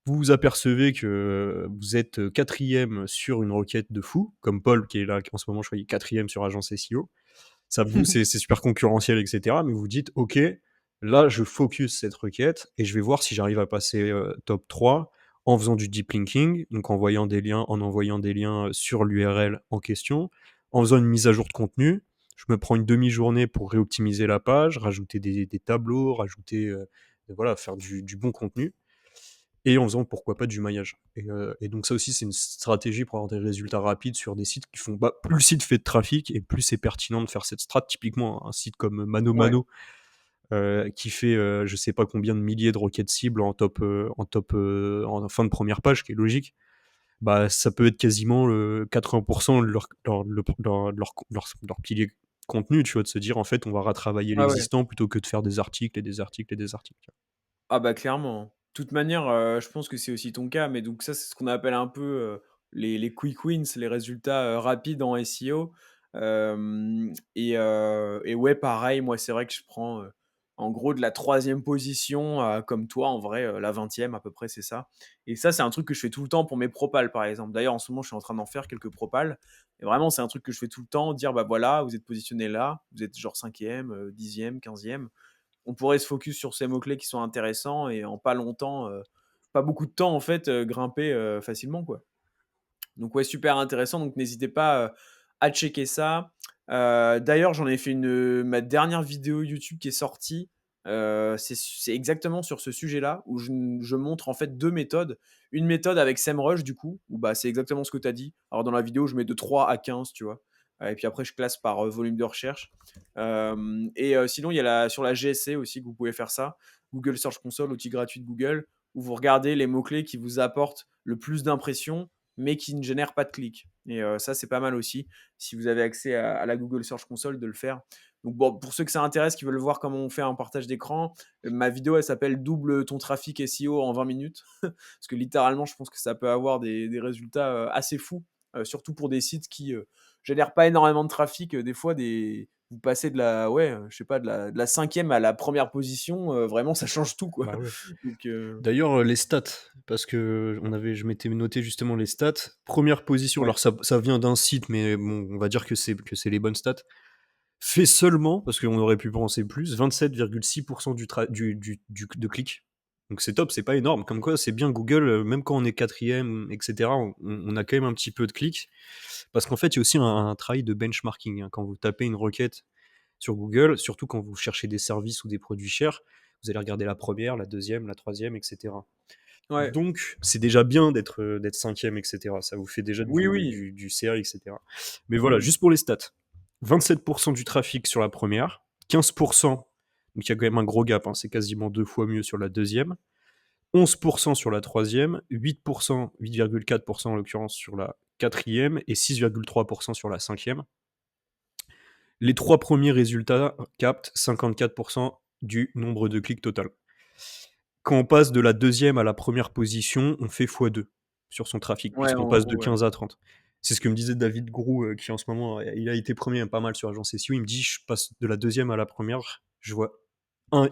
Vous vous apercevez que vous êtes 4e sur une requête de fou, comme Paul qui est là, qui en ce moment, je crois, il est 4e sur Agence SEO. Ça vous c'est super concurrentiel et cetera, mais vous dites: «OK, là, je focus cette requête et je vais voir si j'arrive à passer, top 3 en faisant du deep linking», donc en envoyant des liens, sur l'URL en question, en faisant une mise à jour de contenu. Je me prends une demi-journée pour réoptimiser la page, rajouter des tableaux, rajouter, voilà, faire du bon contenu et en faisant pourquoi pas du maillage et donc ça aussi c'est une stratégie pour avoir des résultats rapides sur des sites qui font bah, plus le site fait de trafic et plus c'est pertinent de faire cette strat. Typiquement un site comme Ouais. ManoMano, qui fait, je sais pas combien de milliers de requêtes cibles en fin de première page, qui est logique. Bah, ça peut être quasiment, 80 de leur pilier contenu, tu vois? De se dire: «En fait, on va retravailler Ouais, ouais. l'existant plutôt que de faire des articles et des articles et des articles». Ah bah, clairement. De toute manière, je pense que c'est aussi ton cas, mais donc ça, c'est ce qu'on appelle un peu, les quick wins, les résultats, rapides en SEO. Et ouais, pareil, moi, c'est vrai que je prends, en gros de la troisième position, comme toi en vrai, la 20e à peu près, c'est ça. Et ça, c'est un truc que je fais tout le temps pour mes propals, par exemple. D'ailleurs, en ce moment, je suis en train d'en faire quelques propals et vraiment, c'est un truc que je fais tout le temps, dire: «Bah, voilà, vous êtes positionné là, vous êtes genre 5e, 10e, 15e. On pourrait se focus sur ces mots-clés qui sont intéressants et en pas longtemps, pas beaucoup de temps en fait, grimper, facilement quoi. Donc ouais, super intéressant, donc n'hésitez pas, à checker ça. D'ailleurs, j'en ai fait ma dernière vidéo YouTube qui est sortie, c'est exactement sur ce sujet-là où je montre en fait 2 méthodes. Une méthode avec SEMrush du coup, où bah, c'est exactement ce que tu as dit. Alors dans la vidéo, je mets de 3 à 15, tu vois? Et puis après je classe par, volume de recherche. Sinon il y a sur la GSC aussi que vous pouvez faire ça. Google Search Console, outil gratuit de Google, où vous regardez les mots-clés qui vous apportent le plus d'impressions mais qui ne génère pas de clics. Et ça, c'est pas mal aussi, si vous avez accès à la Google Search Console, de le faire. Donc bon, pour ceux que ça intéresse, qui veulent voir comment on fait un partage d'écran, ma vidéo, elle s'appelle «Double ton trafic SEO en 20 minutes». Parce que littéralement, je pense que ça peut avoir des résultats assez fous, surtout pour des sites qui génèrent pas énormément de trafic. Des fois, vous passez ouais, je sais pas, de la 5e à la première position, vraiment, ça change tout, quoi. Bah, ouais. Donc, D'ailleurs, les stats, parce que je m'étais noté justement les stats. Première position, ouais, alors ça vient d'un site, mais bon, on va dire que c'est les bonnes stats. Fait seulement, parce qu'on aurait pu penser plus, 27,6% de clics. Donc c'est top, c'est pas énorme. Comme quoi, c'est bien Google, même quand on est 4e, et cetera, on a quand même un petit peu de clics. Parce qu'en fait, il y a aussi un travail de benchmarking, hein. Quand vous tapez une requête sur Google, surtout quand vous cherchez des services ou des produits chers, vous allez regarder la première, la deuxième, la troisième, et cetera. ouais. Donc, c'est déjà bien d'être 5e, et cetera. Ça vous fait déjà Oui, du, oui. du, du CA, et cetera. Mais voilà, Mmh. juste pour les stats. 27% du trafic sur la première, 15%, donc il y a quand même un gros gap, hein, c'est quasiment 2 fois mieux sur la deuxième, 11% sur la troisième, 8%, 8,4% en l'occurrence sur la quatrième et 6,3% sur la cinquième. Les 3 premiers résultats captent 54% du nombre de clics total. Quand on passe de la deuxième à la première position, on fait x2 sur son trafic, Ouais, puisqu'on en passe de gros, ouais. 15 à 30. C'est ce que me disait David Grou, qui en ce moment, il a été premier pas mal sur Agence SEO. Il me dit: «Je passe de la deuxième à la première, je vois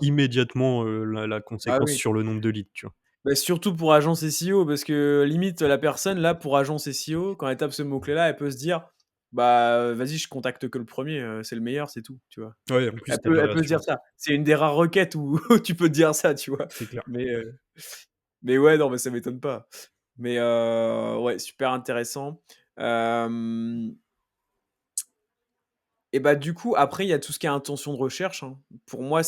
immédiatement, la Ah conséquence oui. sur le nombre de leads», tu vois? Bah, surtout pour agence SEO, parce que limite la personne là pour agence SEO, quand elle tape ce mot-clé-là, elle peut se dire: «Bah, vas-y je contacte que le premier, c'est le meilleur, c'est tout», tu vois? Ouais, en plus, Elle tu as de peut la elle peut se dire réassurance. ça. C'est une des rares requêtes où tu peux te dire ça, tu vois? C'est clair. Mais, heu, mais ouais, non, mais ça m'étonne pas. Mais, ouais, super intéressant. Hem Et bah, du coup, après, il y a tout ce qui est intention de recherche, hein. Pour moi,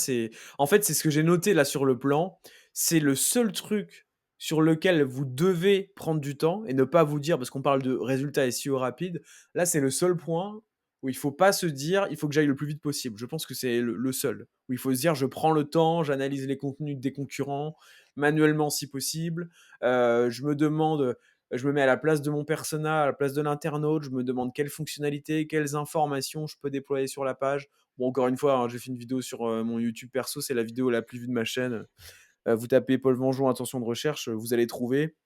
en fait, c'est ce que j'ai noté là sur le plan. C'est le seul truc sur lequel vous devez prendre du temps et ne pas vous dire, parce qu'on parle de résultats SEO rapides, là, c'est le seul point où il faut pas se dire: «Il faut que j'aille le plus vite possible». Je pense que c'est le seul, où il faut se dire: «Je prends le temps, j'analyse les contenus des concurrents, manuellement si possible». Je me demande, je me mets à la place de mon persona, à la place de l'internaute, je me demande quelles fonctionnalités, quelles informations je peux déployer sur la page. Bon, encore une fois, hein, j'ai fait une vidéo sur mon YouTube perso, c'est la vidéo la plus vue de ma chaîne. Vous tapez Paul Vengeon, intention de recherche, vous allez trouver.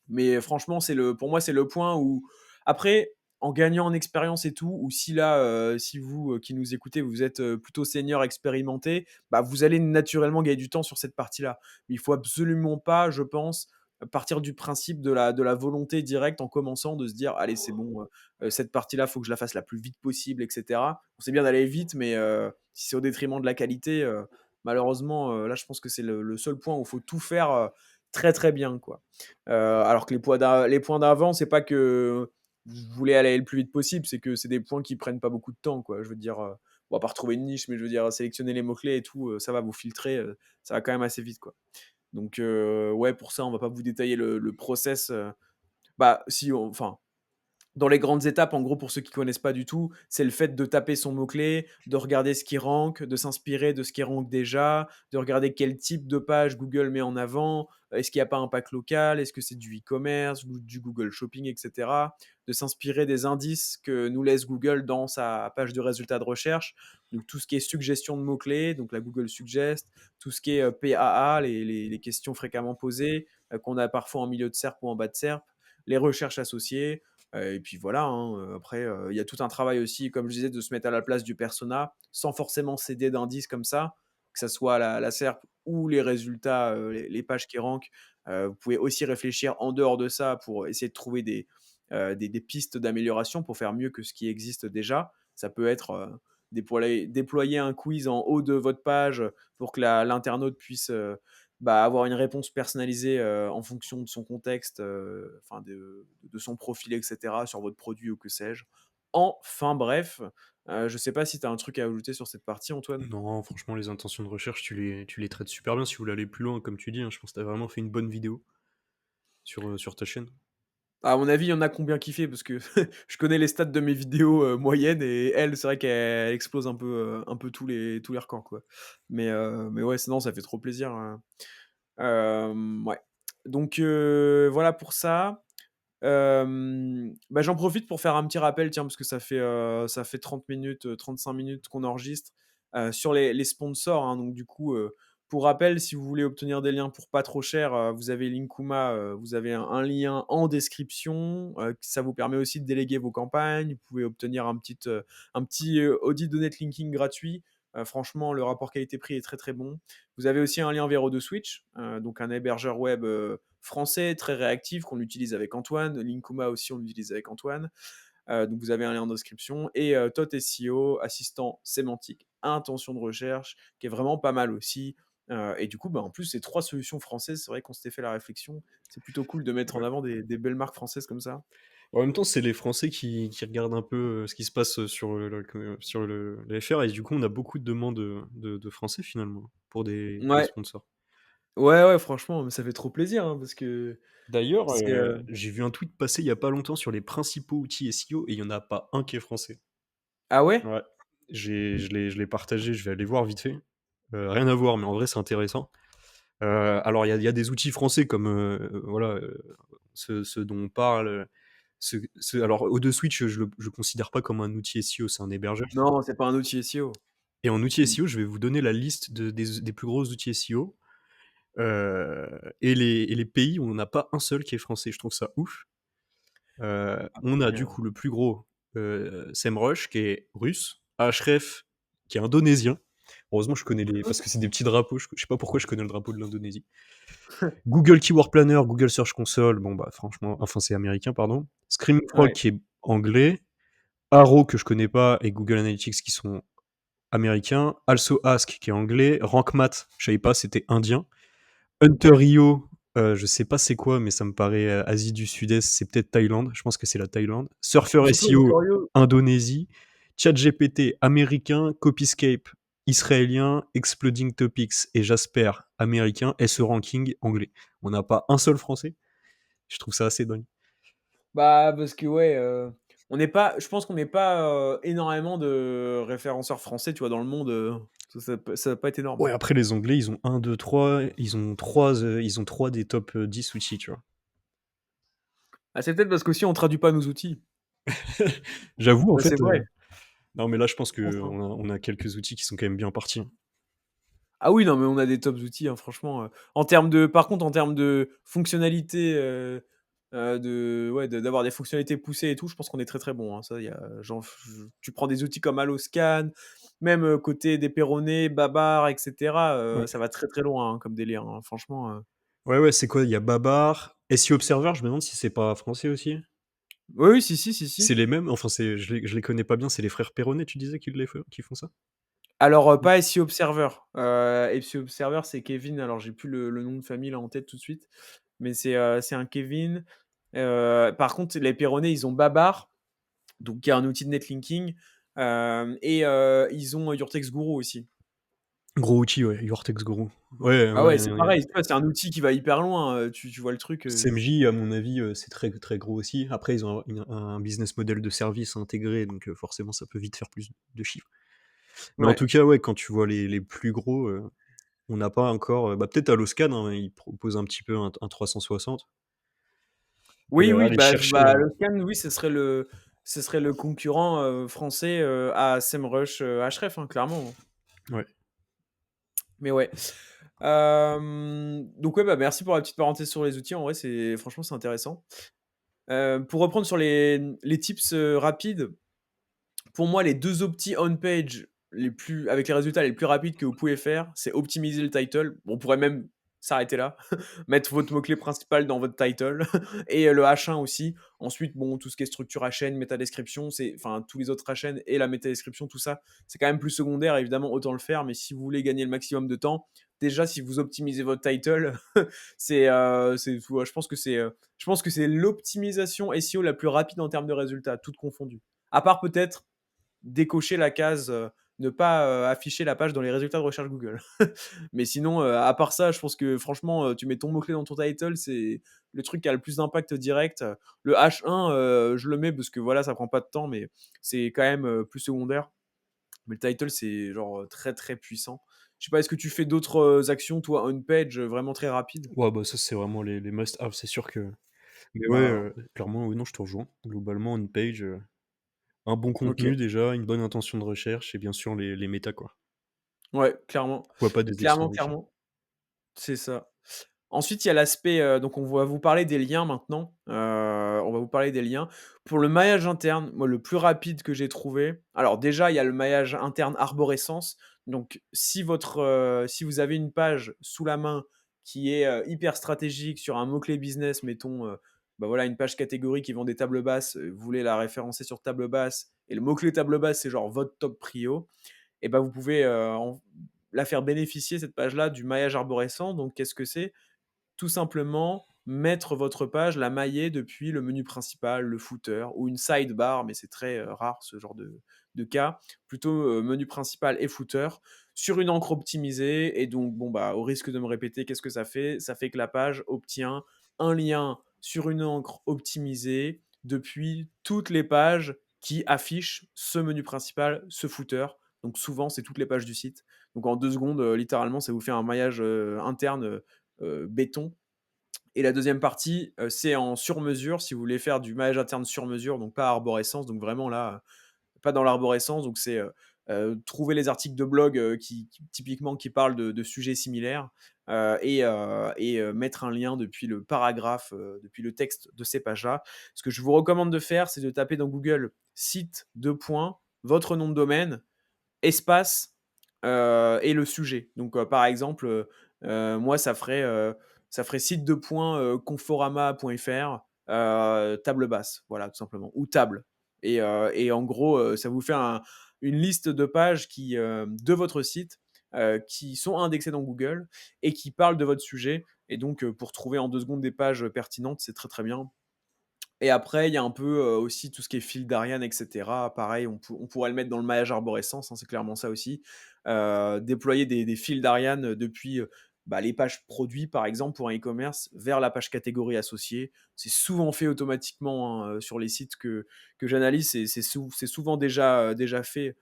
Mais franchement, pour moi, c'est le point où, après, en gagnant en expérience et tout, ou si là, si vous qui nous écoutez, vous êtes plutôt senior expérimenté, bah, vous allez naturellement gagner du temps sur cette partie-là. Mais il faut absolument pas, je pense, partir du principe de la volonté directe en commençant, de se dire: «Allez, c'est bon, cette partie-là, faut que je la fasse la plus vite possible» et cetera. C'est bien d'aller vite, mais si c'est au détriment de la qualité, malheureusement, là, je pense que c'est le seul point où il faut tout faire, très, très bien, quoi. Alors que les points d'avant, c'est pas que vous voulez aller le plus vite possible, c'est que c'est des points qui prennent pas beaucoup de temps, quoi. Je veux dire, bon, à part trouver une niche, mais je veux dire sélectionner les mots-clés et tout, ça va, vous filtrer, ça va quand même assez vite, quoi. Donc ouais, pour ça, on va pas vous détailler le process, bah, si, enfin, dans les grandes étapes, en gros, pour ceux qui connaissent pas du tout, c'est le fait de taper son mot-clé, de regarder ce qui rank, de s'inspirer de ce qui rank déjà, de regarder quel type de page Google met en avant, est-ce qu'il y a pas un pack local, est-ce que c'est du e-commerce ou du Google Shopping, et cetera. De s'inspirer des indices que nous laisse Google dans sa page de résultats de recherche. Donc tout ce qui est suggestion de mots-clés, donc la Google Suggest, tout ce qui est PAA, les questions fréquemment posées, qu'on a parfois en milieu de SERP ou en bas de SERP, les recherches associées, et puis voilà, hein, après, il y a tout un travail aussi, comme je disais, de se mettre à la place du persona, sans forcément céder d'indices comme ça, que ça soit la SERP ou les résultats, les pages qui rankent. Vous pouvez aussi réfléchir en dehors de ça pour essayer de trouver des pistes d'amélioration pour faire mieux que ce qui existe déjà. Ça peut être, déployer un quiz en haut de votre page pour que l'internaute puisse, bah, avoir une réponse personnalisée, en fonction de son contexte, enfin de son profil et cetera, sur votre produit ou que sais-je. Enfin bref, je sais pas si tu as un truc à ajouter sur cette partie, Antoine? Non, franchement, les intentions de recherche, tu les traites super bien. Si vous voulez aller plus loin, comme tu dis, hein, je pense que tu as vraiment fait une bonne vidéo sur ta chaîne. À mon avis, il y en a combien kiffé parce que je connais les stats de mes vidéos, moyennes, et elle, c'est vrai qu'elle explose un peu tous les records, quoi. Mais ouais, sinon ça fait trop plaisir, ouais. Donc voilà pour ça. Bah, j'en profite pour faire un petit rappel, tiens, parce que ça fait 30 minutes, 35 minutes qu'on enregistre, sur les sponsors, hein. Donc du coup, pour rappel, si vous voulez obtenir des liens pour pas trop cher, vous avez Linkuma, vous avez un lien en description, ça vous permet aussi de déléguer vos campagnes. Vous pouvez obtenir un petit audit de netlinking gratuit. Franchement, le rapport qualité-prix est très, très bon. Vous avez aussi un lien vers O2Switch, donc un hébergeur web, français, très réactif, qu'on utilise avec Antoine. Linkuma aussi, on l'utilise avec Antoine. Donc vous avez un lien en description. Et Tot SEO, assistant sémantique, intention de recherche, qui est vraiment pas mal aussi. Et du coup, bah, en plus, ces 3 solutions françaises, c'est vrai qu'on s'était fait la réflexion. C'est plutôt cool de mettre en Ouais. avant des belles marques françaises comme ça. En même temps, c'est les Français qui regardent un peu, ce qui se passe, sur le les FR, et du coup, on a beaucoup de demandes, de Français finalement, pour des Ouais, sponsors. ouais, ouais, franchement, mais ça fait trop plaisir, hein, parce que D'ailleurs, c'est, j'ai vu un tweet passer il y a pas longtemps sur les principaux outils SEO, et il y en a pas un qui est français. ah ouais? Ouais, je l'ai partagé, je vais aller voir vite fait. Rien à voir, mais en vrai, c'est intéressant. Alors il y a des outils français comme, voilà, ceux dont on parle, alors O2Switch, je le considère pas comme un outil SEO, c'est un hébergeur. Non, c'est pas un outil SEO. Et en outil Mmh. SEO, je vais vous donner la liste des plus gros outils SEO, et les pays où on n'a pas un seul qui est français. Je trouve ça ouf. On a Après, du coup le plus gros, SEMrush qui est russe, Ahref qui est indonésien. Heureusement, je connais parce que c'est des petits drapeaux, je sais pas pourquoi je connais le drapeau de l'Indonésie. Google Keyword Planner, Google Search Console, bon bah franchement, enfin c'est américain, pardon. Screaming Frog ouais. qui est anglais, Arrow que je connais pas, et Google Analytics qui sont américains, Also Ask qui est anglais, RankMath, je savais pas, c'était indien, Hunter.io, je sais pas c'est quoi, mais ça me paraît, Asie du Sud-Est, c'est peut-être Thaïlande, je pense que c'est la Thaïlande. Surfer Surtout SEO, Ontario. Indonésie. ChatGPT, américain. Copyscape, israélien. Exploding Topics et Jasper, américain. SE Ranking, anglais. On n'a pas un seul français. Je trouve ça assez dingue. Bah, parce que ouais, on n'est pas je pense qu'on n'est pas, énormément de référenceurs français, tu vois, dans le monde, ça va pas être énorme, Ouais, hein. après les Anglais, ils ont un, 2, 3. Ils ont trois des top 10 outils, tu vois. Ah, c'est peut-être parce qu'aussi on traduit pas nos outils. J'avoue, en Bah, fait, c'est vrai, non, mais là, je pense je pense, hein. qu'on a quelques outils qui sont quand même bien partis, hein. Ah oui, non, mais on a des tops outils, hein, franchement, par contre, en termes de fonctionnalités, de ouais, d'avoir des fonctionnalités poussées et tout, je pense qu'on est très, très bon, hein. Ça, il y a genre, tu prends des outils comme Alloscan, même, côté Déperronné, Babar et cetera, Ouais. ça va très, très loin, hein, comme délire, hein, franchement, Ouais, ouais, c'est quoi? Il y a Babar, SEO Observer, je me demande si c'est pas français aussi? Oui, oui, si, si, si, C'est si. les mêmes? Enfin, c'est je les connais pas bien, c'est les frères Perronnet, tu disais qui font ça? Alors, Mmh. pas SEO Observer, SEO Observer, c'est Kevin, alors j'ai plus le nom de famille là en tête tout de suite, mais c'est un Kevin. Par contre, les Perronnet, ils ont Babar, donc qui est un outil de netlinking, ils ont Your Guru aussi. Gros outil, ouais, Vortex Guru. Ouais, Ah ouais, ouais, c'est ouais. pareil, tu vois, c'est un outil qui va hyper loin, tu vois le truc, SMJ, à mon avis, c'est très, très gros aussi. Après, ils ont un business model de service intégré, donc forcément, ça peut vite faire plus de chiffres. Mais en ouais. tout cas, ouais, quand tu vois les plus gros, on n'a pas encore, bah, peut-être Alloscan, hein, ils proposent un petit peu un 360. Oui, oui, Aller chercher, le Scan, oui, ce serait le concurrent, français, à SEMrush, Ahrefs, hein, clairement. ouais. Mais ouais. Donc ouais, merci pour la petite parenthèse sur les outils. En vrai, c'est franchement, c'est intéressant. Pour reprendre sur les tips, rapides, pour moi, les 2 optis on page les plus avec les résultats les plus rapides que vous pouvez faire, c'est optimiser le title. Bon, on pourrait même s'arrêter là, mettre votre mot-clé principal dans votre title et le H1 aussi. Ensuite, bon, tout ce qui est structure HN, métadescription, enfin, tous les autres HN et la métadescription, tout ça, c'est quand même plus secondaire. Évidemment, autant le faire, mais si vous voulez gagner le maximum de temps, déjà, si vous optimisez votre title, je pense que c'est l'optimisation SEO la plus rapide en termes de résultats, toutes confondues. À part peut-être décocher la case, ne pas, afficher la page dans les résultats de recherche Google. Mais sinon, à part ça, je pense que franchement, tu mets ton mot-clé dans ton title, c'est le truc qui a le plus d'impact direct. Le H1, je le mets parce que voilà, ça prend pas de temps, mais c'est quand même, plus secondaire. Mais le title, c'est genre, très, très puissant. Je sais pas, est-ce que tu fais d'autres, actions, toi, on page, vraiment très rapides? Ouais, bah, ça, c'est vraiment les must have, c'est sûr que mais ouais, Bah, clairement, oui, non, je te rejoins. Globalement, on page, un bon OK. contenu déjà, une bonne intention de recherche et bien sûr les méta, quoi. Ouais, clairement. Pourquoi pas des extra Clairement, riches. clairement. C'est ça. Ensuite, il y a l'aspect, donc on va vous parler des liens maintenant. On va vous parler des liens. Pour le maillage interne, moi, le plus rapide que j'ai trouvé, alors déjà, il y a le maillage interne arborescence. Donc si vous avez une page sous la main qui est, hyper stratégique sur un mot-clé business, mettons, voilà, une page catégorie qui vend des tables basses, vous voulez la référencer sur table basse et le mot-clé table basse, c'est genre votre top prio, et ben vous pouvez, la faire bénéficier cette page-là du maillage arborescent. Donc qu'est-ce que c'est? Tout simplement mettre votre page, la mailler depuis le menu principal, le footer ou une sidebar, mais c'est très, rare ce genre de cas. Plutôt, menu principal et footer sur une encre optimisée, et donc bon, au risque de me répéter, qu'est-ce que ça fait? Ça fait que la page obtient un lien sur une encre optimisée depuis toutes les pages qui affichent ce menu principal, ce footer. Donc souvent, c'est toutes les pages du site. Donc en 2 secondes, littéralement, ça vous fait un maillage, interne, béton. Et la deuxième partie, c'est en sur-mesure, si vous voulez faire du maillage interne sur mesure, donc pas arborescence, donc vraiment là, pas dans l'arborescence, donc c'est, trouver les articles de blog, qui typiquement qui parlent de sujets similaires, mettre un lien depuis le paragraphe, depuis le texte de ces pages-là. Ce que je vous recommande de faire, c'est de taper dans Google site, 2 points, votre nom de domaine, espace, et le sujet. Donc, par exemple, moi, ça ferait site de points, conforama.fr, table basse, voilà, tout simplement, ou table. Et en gros, ça vous fait une liste de pages de votre site, qui sont indexées dans Google et qui parlent de votre sujet. Et donc, pour trouver en 2 secondes des pages pertinentes, c'est très, très bien. Et après, il y a un peu, aussi tout ce qui est fil d'Ariane et cetera. Pareil, on pourrait le mettre dans le maillage arborescence, hein, c'est clairement ça aussi. Déployer des fils d'Ariane, depuis, les pages produits, par exemple, pour un e-commerce, vers la page catégorie associée. C'est souvent fait automatiquement, hein, sur les sites que j'analyse. C'est souvent déjà fait,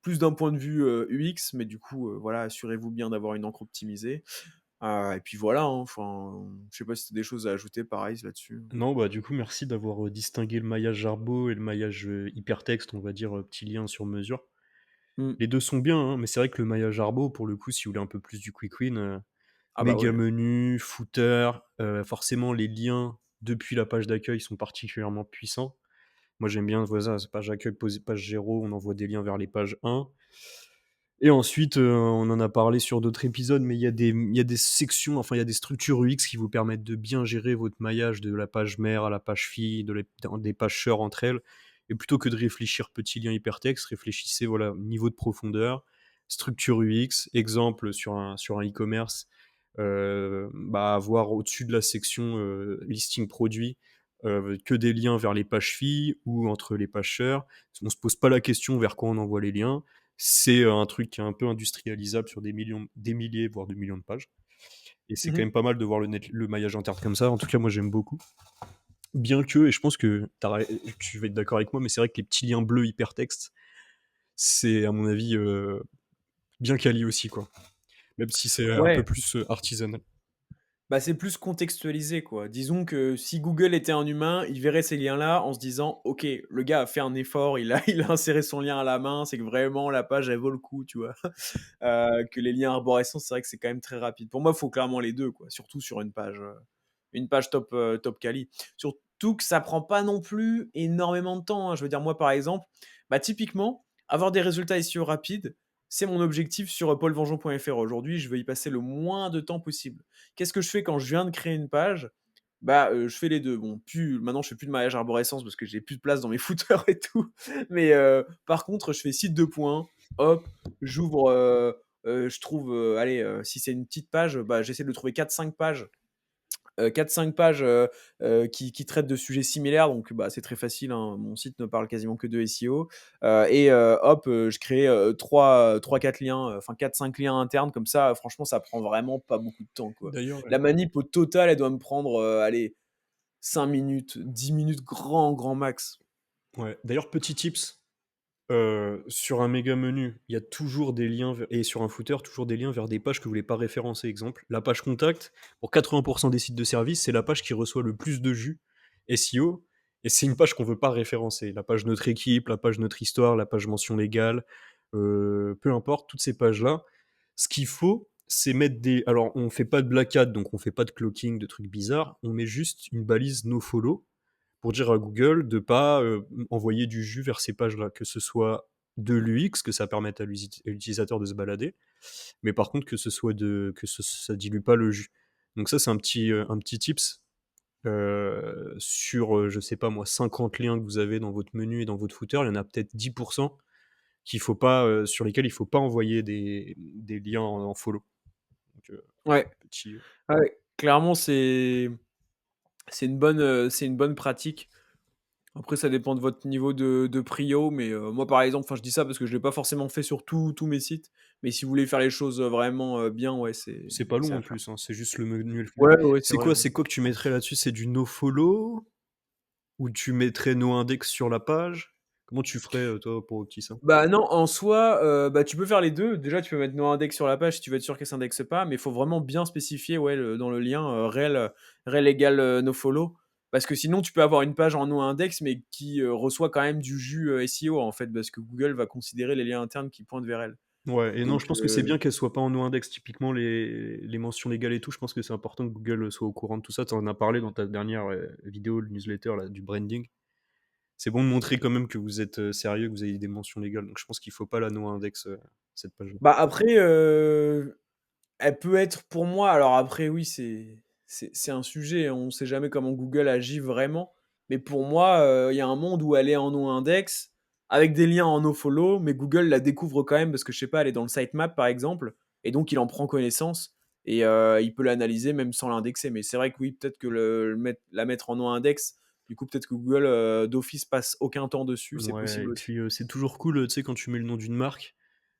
plus d'un point de vue, UX, mais du coup, voilà, assurez-vous bien d'avoir une encre optimisée. Et puis voilà, hein, enfin, je sais pas si tu as des choses à ajouter pareil là-dessus? Non, bah, du coup, merci d'avoir, distingué le maillage Jarbo et le maillage, hypertexte, on va dire, petit lien sur mesure. Mmh. Les 2 sont bien, hein, mais c'est vrai que le maillage Jarbo, pour le coup, si vous voulez un peu plus du quick win, Ah bah, méga ouais. menu, footer, forcément les liens depuis la page d'accueil sont particulièrement puissants. Moi, j'aime bien, voilà, page accueil, page 0, on envoie des liens vers les pages 1. Et ensuite, on en a parlé sur d'autres épisodes, mais il y a des sections, enfin, il y a des structures UX qui vous permettent de bien gérer votre maillage de la page mère à la page fille, des pages sœurs entre elles. Et plutôt que de réfléchir petit lien hypertexte, réfléchissez, voilà, niveau de profondeur, structure UX, exemple sur un e-commerce, bah, avoir au-dessus de la section, listing produit, que des liens vers les pages filles ou entre les pages sœurs. On se pose pas la question vers quoi on envoie les liens. C'est, un truc qui est un peu industrialisable sur des milliers, voire des millions de pages, et c'est quand Mmh. même pas mal de voir le maillage interne comme ça. En tout cas, moi, j'aime beaucoup. Bien que, et je pense que tu vas être d'accord avec moi, mais c'est vrai que les petits liens bleus hypertexte, c'est à mon avis, bien quali aussi, quoi. Même si c'est un peu Ouais. plus, artisanal. Bah, c'est plus contextualisé, quoi. Disons que si Google était un humain, il verrait ces liens-là en se disant: «OK, le gars a fait un effort, il a il a inséré son lien à la main, c'est que vraiment la page, elle vaut le coup», tu vois? Que les liens arborescents, c'est vrai que c'est quand même très rapide. Pour moi, il faut clairement les 2, quoi, surtout sur une page top, top quali. Surtout que ça prend pas non plus énormément de temps, hein. Je veux dire, moi, par exemple, bah, typiquement, avoir des résultats SEO rapides, c'est mon objectif sur, paulvengeant.fr. Aujourd'hui, je veux y passer le moins de temps possible. Qu'est-ce que je fais quand je viens de créer une page? Bah, je fais les 2. Bon, plus maintenant, je fais plus de maillage arborescence parce que j'ai plus de place dans mes footers et tout. Mais, par contre, je fais site de points, hop, j'ouvre, je trouve, allez, si c'est une petite page, bah, j'essaie de trouver 4-5 pages 4-5 pages, qui traitent de sujets similaires, donc bah, c'est très facile, hein. Mon site ne parle quasiment que de SEO, et hop, je crée, 3-4 liens, enfin 4-5 liens internes comme ça, franchement, ça prend vraiment pas beaucoup de temps, quoi. D'ailleurs, La manip au total, elle doit me prendre, allez, 5 minutes, 10 minutes grand max. d'ailleurs, petit tips. Sur un méga menu, il y a toujours des liens et sur un footer, toujours des liens vers des pages que vous voulez pas référencer. Exemple, la page contact, pour 80% des sites de service, c'est la page qui reçoit le plus de jus SEO, et c'est une page qu'on veut pas référencer. La page notre équipe, la page notre histoire, la page mention légale, peu importe, toutes ces pages-là, ce qu'il faut, c'est mettre des... Alors, on fait pas de black hat, donc on fait pas de clocking, de trucs bizarres, on met juste une balise nofollow, pour dire à Google de pas, envoyer du jus vers ces pages-là, que ce soit de l'UX, que ça permette à l'utilisateur de se balader, mais par contre que ça dilue pas le jus. Donc ça, c'est un petit tips, sur, je sais pas moi, 50 liens que vous avez dans votre menu et dans votre footer, il y en a peut-être 10 qu'il faut pas, sur lesquels il faut pas envoyer des liens en follow. Donc, Ouais, petit, ouais, clairement, c'est une bonne pratique. Après, ça dépend de votre niveau de prio, mais moi, par exemple, enfin, je dis ça parce que je l'ai pas forcément fait sur tous mes sites, mais si vous voulez faire les choses, vraiment, bien, ouais, c'est pas c'est long à en faire. plus, hein, c'est juste le menu et le footer. Ouais, ouais, c'est C'est vrai, quoi ouais. c'est quoi que tu mettrais là-dessus? C'est du nofollow? Ou tu mettrais no index sur la page? Comment tu ferais, toi, pour opti ça? Bah, non, en soi, bah, tu peux faire les 2. Déjà, tu peux mettre no index sur la page si tu veux être sûr qu'elle s'indexe pas, mais il faut vraiment bien spécifier, ouais, dans le lien, rel égale, nofollow. Parce que sinon, tu peux avoir une page en no index, mais qui, reçoit quand même du jus, SEO, en fait, parce que Google va considérer les liens internes qui pointent vers elle. Ouais, et non, Donc, je pense que c'est bien qu'elle soit pas en no index. Typiquement les mentions légales et tout, je pense que c'est important que Google soit au courant de tout ça. Tu en as parlé dans ta dernière, vidéo, le newsletter là, du branding. C'est bon de montrer quand même que vous êtes, sérieux, que vous avez des mentions légales, donc je pense qu'il faut pas la no index, cette page-là. bah, après, elle peut être pour moi, alors après oui, c'est un sujet, on sait jamais comment Google agit vraiment, mais pour moi, il y a un monde où elle est en no-index, avec des liens en nofollow, mais Google la découvre quand même parce que je sais pas, elle est dans le sitemap par exemple, et donc il en prend connaissance et il peut l'analyser même sans l'indexer. Mais c'est vrai que oui, peut-être que la mettre en no-index, du coup peut-être que Google, d'office passe aucun temps dessus, c'est Ouais, possible et aussi. puis, c'est toujours cool, tu sais, quand tu mets le nom d'une marque,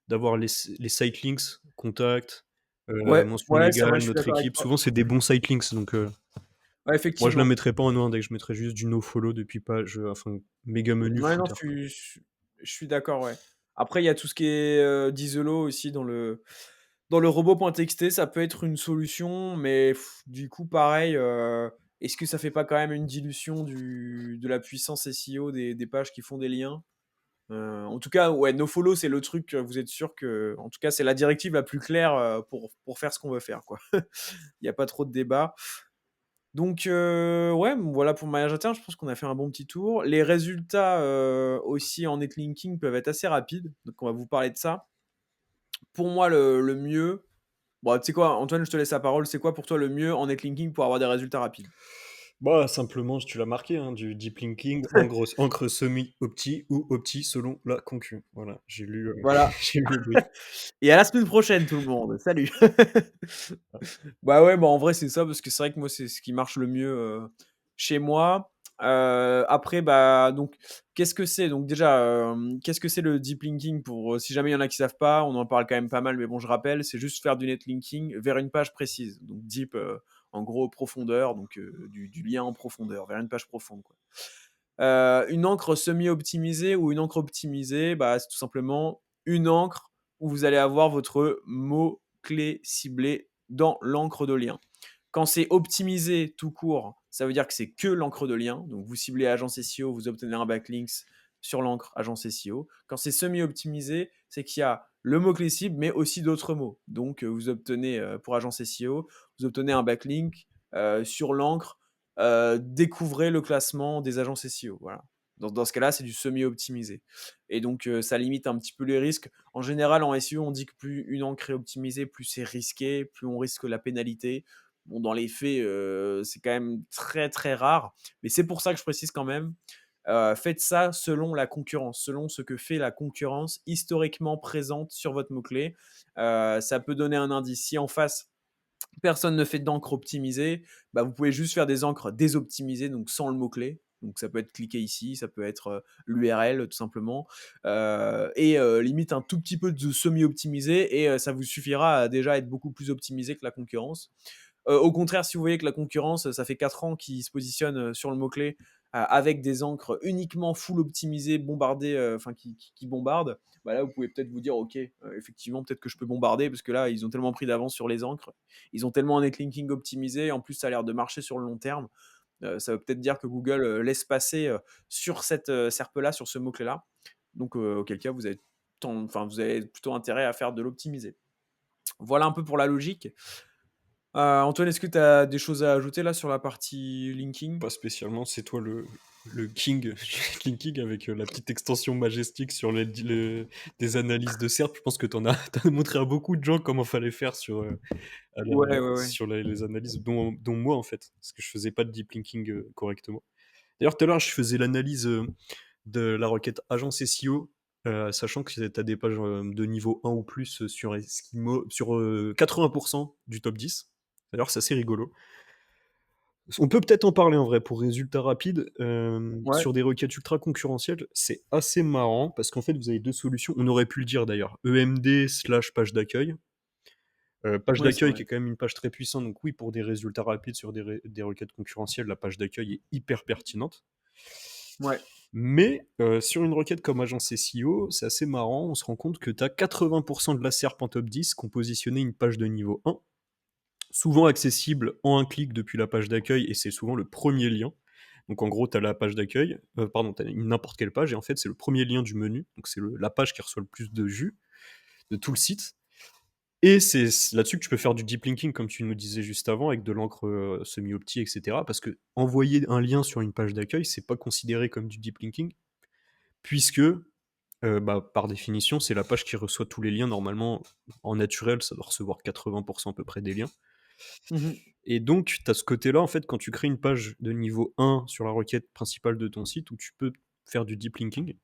d'avoir les site links, contact, Ouais, mention ouais, c'est vrai, légale, je suis notre d'accord avec équipe. toi. Souvent, c'est des bons site links, donc Ouais, moi, je la effectivement. mettrais pas en no-index, je mettrais juste du nofollow depuis page, enfin, méga menu Ouais, non, footer, quoi. je suis d'accord, ouais. Après, il y a tout ce qui est, d'Iselot aussi dans le robot.txt, ça peut être une solution, mais du coup, pareil, est-ce que ça fait pas quand même une dilution de la puissance SEO des pages qui font des liens? En tout cas, ouais, nofollow, c'est le truc, vous êtes sûr que en tout cas, c'est la directive la plus claire, pour faire ce qu'on veut faire, quoi. Il y a pas trop de débat. Donc ouais, voilà pour le maillage interne, je pense qu'on a fait un bon petit tour. Les résultats, aussi en netlinking peuvent être assez rapides, donc on va vous parler de ça. pour moi, le mieux, bon, tu sais quoi? Antoine, je te laisse la parole. C'est quoi pour toi le mieux en netlinking pour avoir des résultats rapides? Bah, simplement, tu l'as marqué, hein, du deep linking, encre semi-opti ou opti selon la concu. Voilà, Voilà. j'ai lu le brief. Et à la semaine prochaine tout le monde. Salut. Bah, ouais, bah, en vrai, c'est ça parce que c'est vrai que moi, c'est ce qui marche le mieux, chez moi. Après, bah, donc qu'est-ce que c'est? Donc déjà, qu'est-ce que c'est le deep linking pour, si jamais il y en a qui savent pas, on en parle quand même pas mal, mais bon, je rappelle, c'est juste faire du netlinking vers une page précise. Donc deep, en gros profondeur, donc du lien en profondeur, vers une page profonde, quoi. Une encre semi-optimisée ou une encre optimisée, bah, c'est tout simplement une encre où vous allez avoir votre mot-clé ciblé dans l'encre de lien. Quand c'est optimisé tout court, ça veut dire que c'est que l'encre de lien. Donc vous ciblez agence SEO, vous obtenez un backlinks sur l'encre agence SEO. Quand c'est semi-optimisé, c'est qu'il y a le mot-clé cible, mais aussi d'autres mots. Donc vous obtenez, pour agence SEO, vous obtenez un backlink sur l'encre découvrez le classement des agences SEO. Voilà. Dans ce cas-là, c'est du semi-optimisé. Et donc, ça limite un petit peu les risques. En général, en SEO, on dit que plus une encre est optimisée, plus c'est risqué, plus on risque la pénalité. Bon, dans les faits, c'est quand même très très rare. Mais c'est pour ça que je précise quand même, faites ça selon la concurrence, selon ce que fait la concurrence historiquement présente sur votre mot-clé. Ça peut donner un indice. Si en face, personne ne fait d'encre optimisée, bah, vous pouvez juste faire des encres désoptimisées, donc sans le mot-clé. Donc ça peut être cliqué ici, ça peut être l'URL tout simplement. Et limite un tout petit peu de semi-optimisé et ça vous suffira à déjà être beaucoup plus optimisé que la concurrence. Au contraire, si vous voyez que la concurrence, ça fait 4 ans qu'ils se positionnent sur le mot-clé avec des encres uniquement full optimisées, bombardées, enfin qui bombardent, bah là, vous pouvez peut-être vous dire, ok, effectivement, peut-être que je peux bombarder parce que là, ils ont tellement pris d'avance sur les encres, ils ont tellement un netlinking optimisé, en plus, ça a l'air de marcher sur le long terme. Ça veut peut-être dire que Google laisse passer sur cette SERP-là, sur ce mot-clé-là. Donc, auquel cas, vous avez plutôt intérêt à faire de l'optimiser. Voilà un peu pour la logique. Antoine, est-ce que tu as des choses à ajouter là sur la partie linking? Pas spécialement, c'est toi le king du linking avec la petite extension majestique sur des analyses de SERP. Je pense que t'en as montré à beaucoup de gens comment fallait faire Ouais, ouais, ouais. sur les analyses, dont moi en fait, parce que je faisais pas de deep linking correctement. D'ailleurs, tout à l'heure, je faisais l'analyse de la requête agence SEO, sachant que tu as des pages de niveau 1 ou plus sur Eskimo, sur 80% du top 10. D'ailleurs, c'est assez rigolo. On peut peut-être en parler en vrai pour résultats rapides. Ouais, Sur des requêtes ultra concurrentielles, c'est assez marrant parce qu'en fait, vous avez deux solutions. On aurait pu le dire d'ailleurs. EMD slash page d'accueil. Page ouais, c'est d'accueil vrai. qui est quand même une page très puissante. Donc oui, pour des résultats rapides sur des requêtes concurrentielles, la page d'accueil est hyper pertinente. Ouais. Mais sur une requête comme agence SEO, c'est assez marrant. On se rend compte que tu as 80% de la SERP en top 10 qui ont positionné une page de niveau 1, souvent accessible en un clic depuis la page d'accueil, et c'est souvent le premier lien. Donc en gros, tu as la page d'accueil, pardon, tu as n'importe quelle page, et en fait, c'est le premier lien du menu. Donc c'est la page qui reçoit le plus de vues de tout le site. Et c'est là-dessus que tu peux faire du deep linking, comme tu nous disais juste avant, avec de l'encre semi-opti, etc. Parce que envoyer un lien sur une page d'accueil, c'est pas considéré comme du deep linking, puisque bah, par définition, c'est la page qui reçoit tous les liens. Normalement, en naturel, ça doit recevoir 80% à peu près des liens. Mmh. Et donc, tu as ce côté-là, en fait, quand tu crées une page de niveau 1 sur la requête principale de ton site, où tu peux faire du deep linking.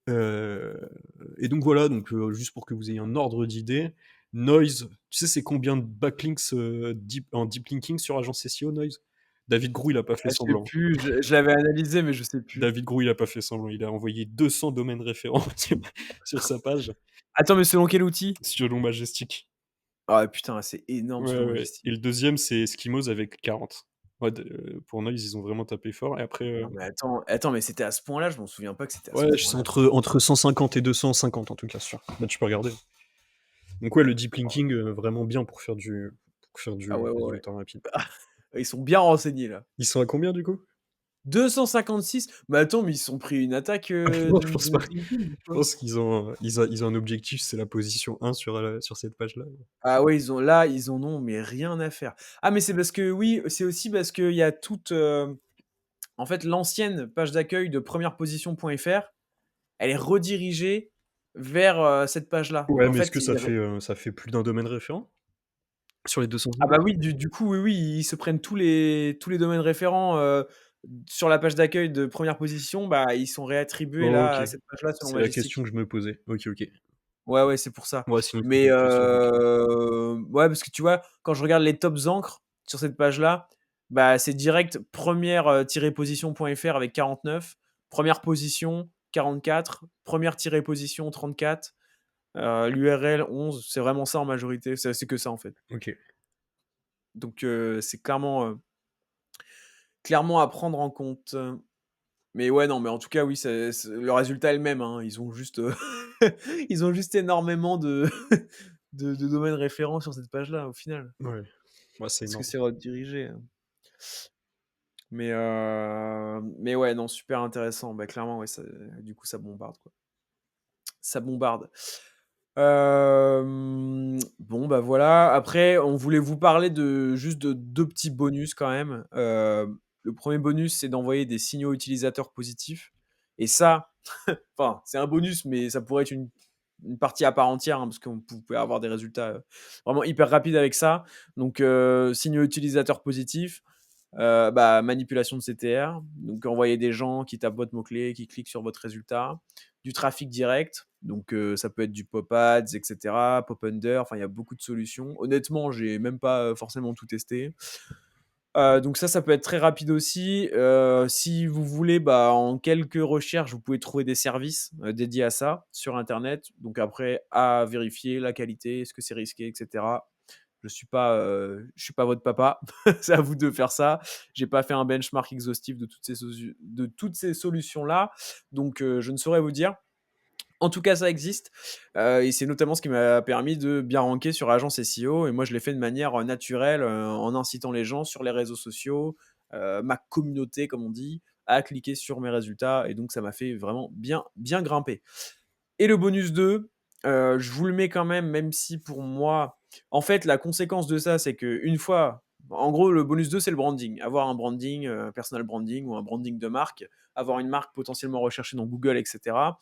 Et donc voilà, donc, juste pour que vous ayez un ordre d'idée, Noise, tu sais, c'est combien de backlinks en deep linking sur agence SEO, Noise? David Grou, il a pas fait Ah, je sais semblant. plus, je l'avais analysé, mais je sais plus. David Grou, il a pas fait semblant. Il a envoyé 200 domaines référents sur sa page, Attends, mais selon quel outil? selon Majestic. Ah putain, c'est énorme Ouais, selon ouais. Majestic. Et le deuxième, c'est Eskimos avec 40. Ouais, pour Noise, ils ont vraiment tapé fort. Et après, Non mais attends, mais c'était à ce point-là? Je m'en souviens pas que c'était à ce ouais, c'est point-là. entre 150 et 250 en tout cas, sûr. Bah, tu peux regarder. Donc ouais, le deep Oh, linking, vraiment bien pour faire ah du ouais, ouais, ouais. résultat rapide. Ils sont bien renseignés là. Ils sont à combien du coup? 256? Mais attends, mais ils se sont pris une attaque, Non, je du pense pas. netlinking ou Je quoi? pense qu'ils ont un objectif, c'est la position 1 sur cette page-là. Ah ouais, ils en ont mais rien à faire. Ah mais c'est parce que oui, c'est aussi parce qu'il y a toute, en fait l'ancienne page d'accueil de premièreposition.fr, elle est redirigée, vers, cette page-là. Donc Ouais, en mais est-ce fait, que ça fait plus d'un domaine référent? Sur les 200 ah idées? bah oui, du coup, oui, oui, ils se prennent tous les domaines référents, sur la page d'accueil de première position, bah, ils sont réattribués là, OK. à cette page-là selon C'est la question Majestic. que je me posais. OK, OK. Ouais, ouais, c'est pour ça. Ouais, sinon ça Mais fait plus, OK. ouais, parce que tu vois, quand je regarde les tops encres sur cette page-là, bah, c'est direct première, tiret position.fr avec 49, première position 44, première tiret position 34, l'URL 11, c'est vraiment ça en majorité, c'est que ça en fait. OK. Donc c'est clairement à prendre en compte. Mais ouais, non, mais en tout cas, oui, c'est le résultat est le même, hein. Ils ont juste, ils ont juste énormément de de domaines référents sur cette page-là, au final. Ouais. Ouais, c'est Parce que énorme. c'est redirigé, mais ouais, non, super intéressant. Bah, clairement, ouais, ça du coup, ça bombarde, quoi. Ça bombarde. Bon, bah, voilà. Après, on voulait vous parler de 2 petits bonus quand même. Le premier bonus, c'est d'envoyer des signaux utilisateurs positifs et ça, enfin, c'est un bonus, mais ça pourrait être une partie à part entière, hein, parce que vous pouvez avoir des résultats, vraiment hyper rapides avec ça. Donc signaux utilisateurs positifs, bah, manipulation de CTR, donc envoyer des gens qui tapent votre mot-clé, qui cliquent sur votre résultat. Du trafic direct, donc ça peut être du pop ads et cetera, pop under, enfin il y a beaucoup de solutions. Honnêtement, j'ai même pas, forcément tout testé. Donc ça peut être très rapide aussi. Si vous voulez, bah, en quelques recherches, vous pouvez trouver des services, dédiés à ça sur internet. Donc après, à vérifier la qualité, est-ce que c'est risqué et cetera. Je suis pas votre papa, c'est à vous de faire ça. J'ai pas fait un benchmark exhaustif de toutes ces solutions-là, donc je ne saurais vous dire. En tout cas, ça existe, et c'est notamment ce qui m'a permis de bien ranker sur Agence SEO et moi je l'ai fait de manière, naturelle, en incitant les gens sur les réseaux sociaux, ma communauté comme on dit, à cliquer sur mes résultats et donc ça m'a fait vraiment bien bien grimper. Et le bonus 2, je vous le mets quand même, même si pour moi en fait, la conséquence de ça, c'est qu'une fois en gros, le bonus 2, c'est le branding. Avoir un branding, personal branding ou un branding de marque, avoir une marque potentiellement recherchée dans Google et cetera.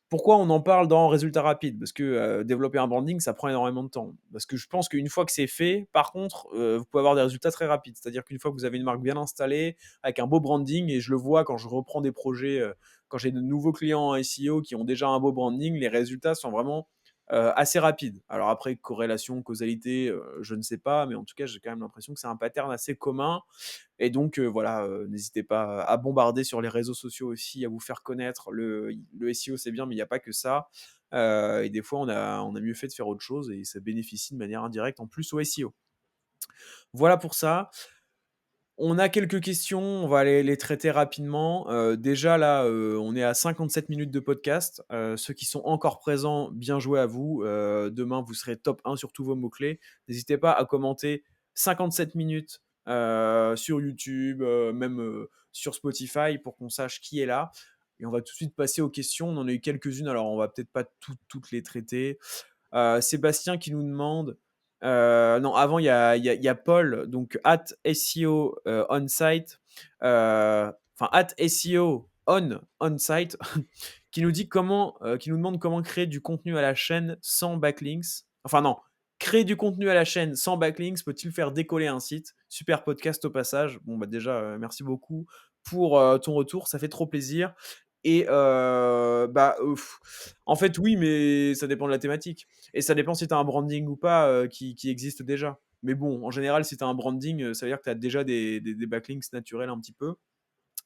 Pourquoi on en parle dans résultats rapides? Parce que, développer un branding, ça prend énormément de temps. Parce que je pense qu'une fois que c'est fait, par contre, vous pouvez avoir des résultats très rapides. C'est-à-dire qu'une fois que vous avez une marque bien installée, avec un beau branding et je le vois quand je reprends des projets, quand j'ai de nouveaux clients en SEO qui ont déjà un beau branding, les résultats sont vraiment, assez rapides. Alors après corrélation, causalité, je ne sais pas, mais en tout cas, j'ai quand même l'impression que c'est un pattern assez commun et donc voilà, n'hésitez pas à bombarder sur les réseaux sociaux aussi, à vous faire connaître. Le SEO, c'est bien, mais il n'y a pas que ça. Et des fois, on a mieux fait de faire autre chose et ça bénéficie de manière indirecte en plus au SEO. Voilà pour ça. On a quelques questions, on va les traiter rapidement. Déjà là, on est à 57 minutes de podcast. Ceux qui sont encore présents, bien joué à vous. Demain, vous serez top 1 sur tous vos mots-clés. N'hésitez pas à commenter 57 minutes, sur YouTube, même, sur Spotify pour qu'on sache qui est là et on va tout de suite passer aux questions. On en a eu quelques-unes, alors on va peut-être pas toutes les traiter. Sébastien qui nous demande, non, avant, il y a Paul, donc @SEO onsite, enfin @SEO onsite, qui nous dit qui nous demande comment créer du contenu à la chaîne sans backlinks. Enfin non, créer du contenu à la chaîne sans backlinks peut-il faire décoller un site? Super podcast au passage. Bon bah déjà, merci beaucoup pour ton retour, ça fait trop plaisir. Et bah, en fait oui, mais ça dépend de la thématique. Et ça dépend si tu as un branding ou pas, qui existe déjà. Mais bon, en général, si tu as un branding, ça veut dire que tu as déjà des backlinks naturels un petit peu.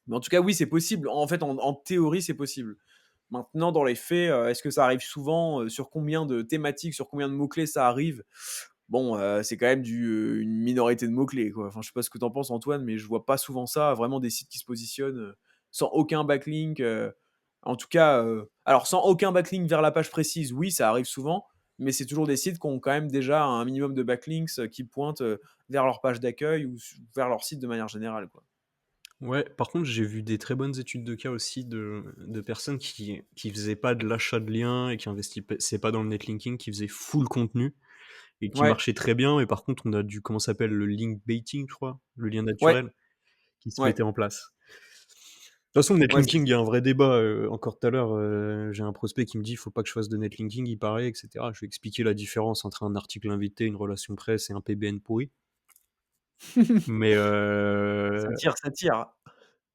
Mais en tout cas, oui, c'est possible. En fait, en théorie, c'est possible. Maintenant, dans les faits, est-ce que ça arrive souvent? Sur combien de thématiques, sur combien de mots-clés ça arrive? Bon, c'est quand même une minorité de mots-clés, quoi. Enfin, je sais pas ce que tu en penses, Antoine, mais je vois pas souvent ça, vraiment des sites qui se positionnent, sans aucun backlink, en tout cas, alors sans aucun backlink vers la page précise, oui, ça arrive souvent, mais c'est toujours des sites qui ont quand même déjà un minimum de backlinks, qui pointent, vers leur page d'accueil ou vers leur site de manière générale, quoi. Ouais, par contre, j'ai vu des très bonnes études de cas aussi de personnes qui faisaient pas de l'achat de liens et qui investissaient pas dans le netlinking, qui faisaient full contenu et qui Ouais, marchait très bien. Mais par contre, on a du comment ça s'appelle? Le link baiting, je crois, le lien ouais, naturel qui se ouais. mettait en place. De toute façon, Ouais, c'est netlinking, il y a un vrai débat, encore tout à l'heure, j'ai un prospect qui me dit: «Faut pas que je fasse de netlinking, il paraît» et cetera. Je lui ai expliqué la différence entre un article invité, une relation presse et un PBN pourri. Mais ça tire, ça tire.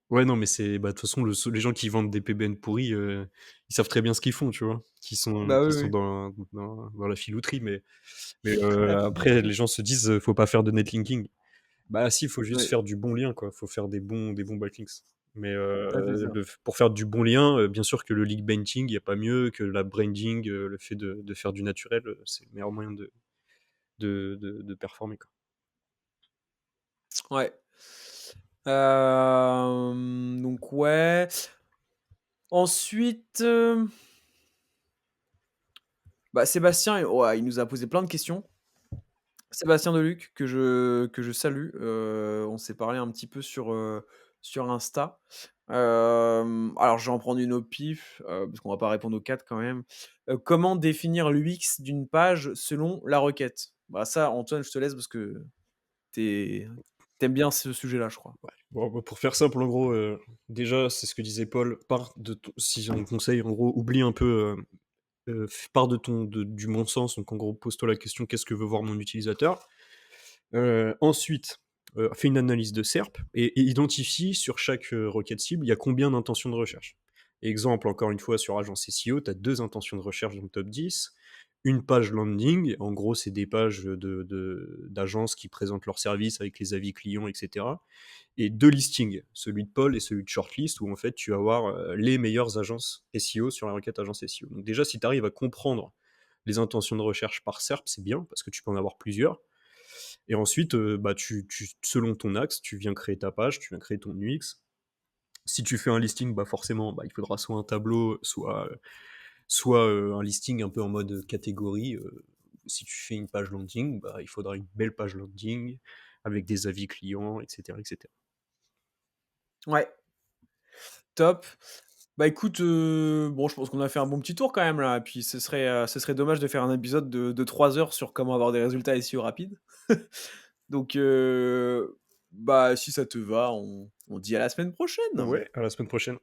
ouais, non, mais c'est bah, de toute façon, les gens qui vendent des PBN pourris, ils savent très bien ce qu'ils font, tu vois? Bah, Qui oui, sont oui. dans la filouterie, mais La après filouterie. les gens se disent: «Faut pas faire de netlinking». Bah si, il faut juste Ouais, faire du bon lien, quoi. Faut faire des bons backlinks. Mais ouais, c'est ça. pour faire du bon lien, bien sûr que le leak baiting, il y a pas mieux, que la branding, le fait de faire du naturel, c'est le meilleur moyen de performer, quoi. Ouais. Donc ouais. Ensuite, bah, Sébastien, ouais, il nous a posé plein de questions. Sébastien Deluc, que je salue, on s'est parlé un petit peu sur Insta. Alors je vais en prendre une au pif, parce qu'on va pas répondre aux 4 quand même. Comment définir l'UX d'une page selon la requête? Bah, ça, Antoine, je te laisse parce que tu es bien ce sujet-là, je crois. Bon, bah, pour faire simple, en gros, déjà, c'est ce que disait Paul, pars de ton si j'ai un conseil, en gros, oublie un peu, f pars de ton de du bon sens, donc en gros, pose-toi la question: «Qu'est-ce que veut voir mon utilisateur?» Ensuite, fais une analyse de SERP et identifie sur chaque, requête cible, il y a combien d'intentions de recherche. Exemple, encore une fois, sur agence SEO, tu as 2 intentions de recherche dans le top 10, une page landing, en gros, c'est des pages, d'agences qui présentent leurs services avec les avis clients et cetera, et 2 listings, celui de Paul et celui de shortlist où en fait, tu vas avoir, les meilleures agences SEO sur la requête agence SEO. Donc déjà, si tu arrives à comprendre les intentions de recherche par SERP, c'est bien parce que tu peux en avoir plusieurs. Et ensuite, bah, selon ton axe, tu viens créer ta page, tu viens créer ton UX. Si tu fais un listing, bah, forcément, bah, il faudra soit un tableau, soit un listing un peu en mode catégorie. Si tu fais une page landing, bah, il faudra une belle page landing avec des avis clients, et cetera, et cetera. Ouais, top. Bah, écoute, bon, je pense qu'on a fait un bon petit tour quand même là, et puis ce serait dommage de faire un épisode de 3 heures sur comment avoir des résultats SEO rapides. Donc, bah, si ça te va, on dit à la semaine prochaine. Ouais, à la semaine prochaine.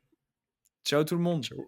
Ciao tout le monde. Ciao.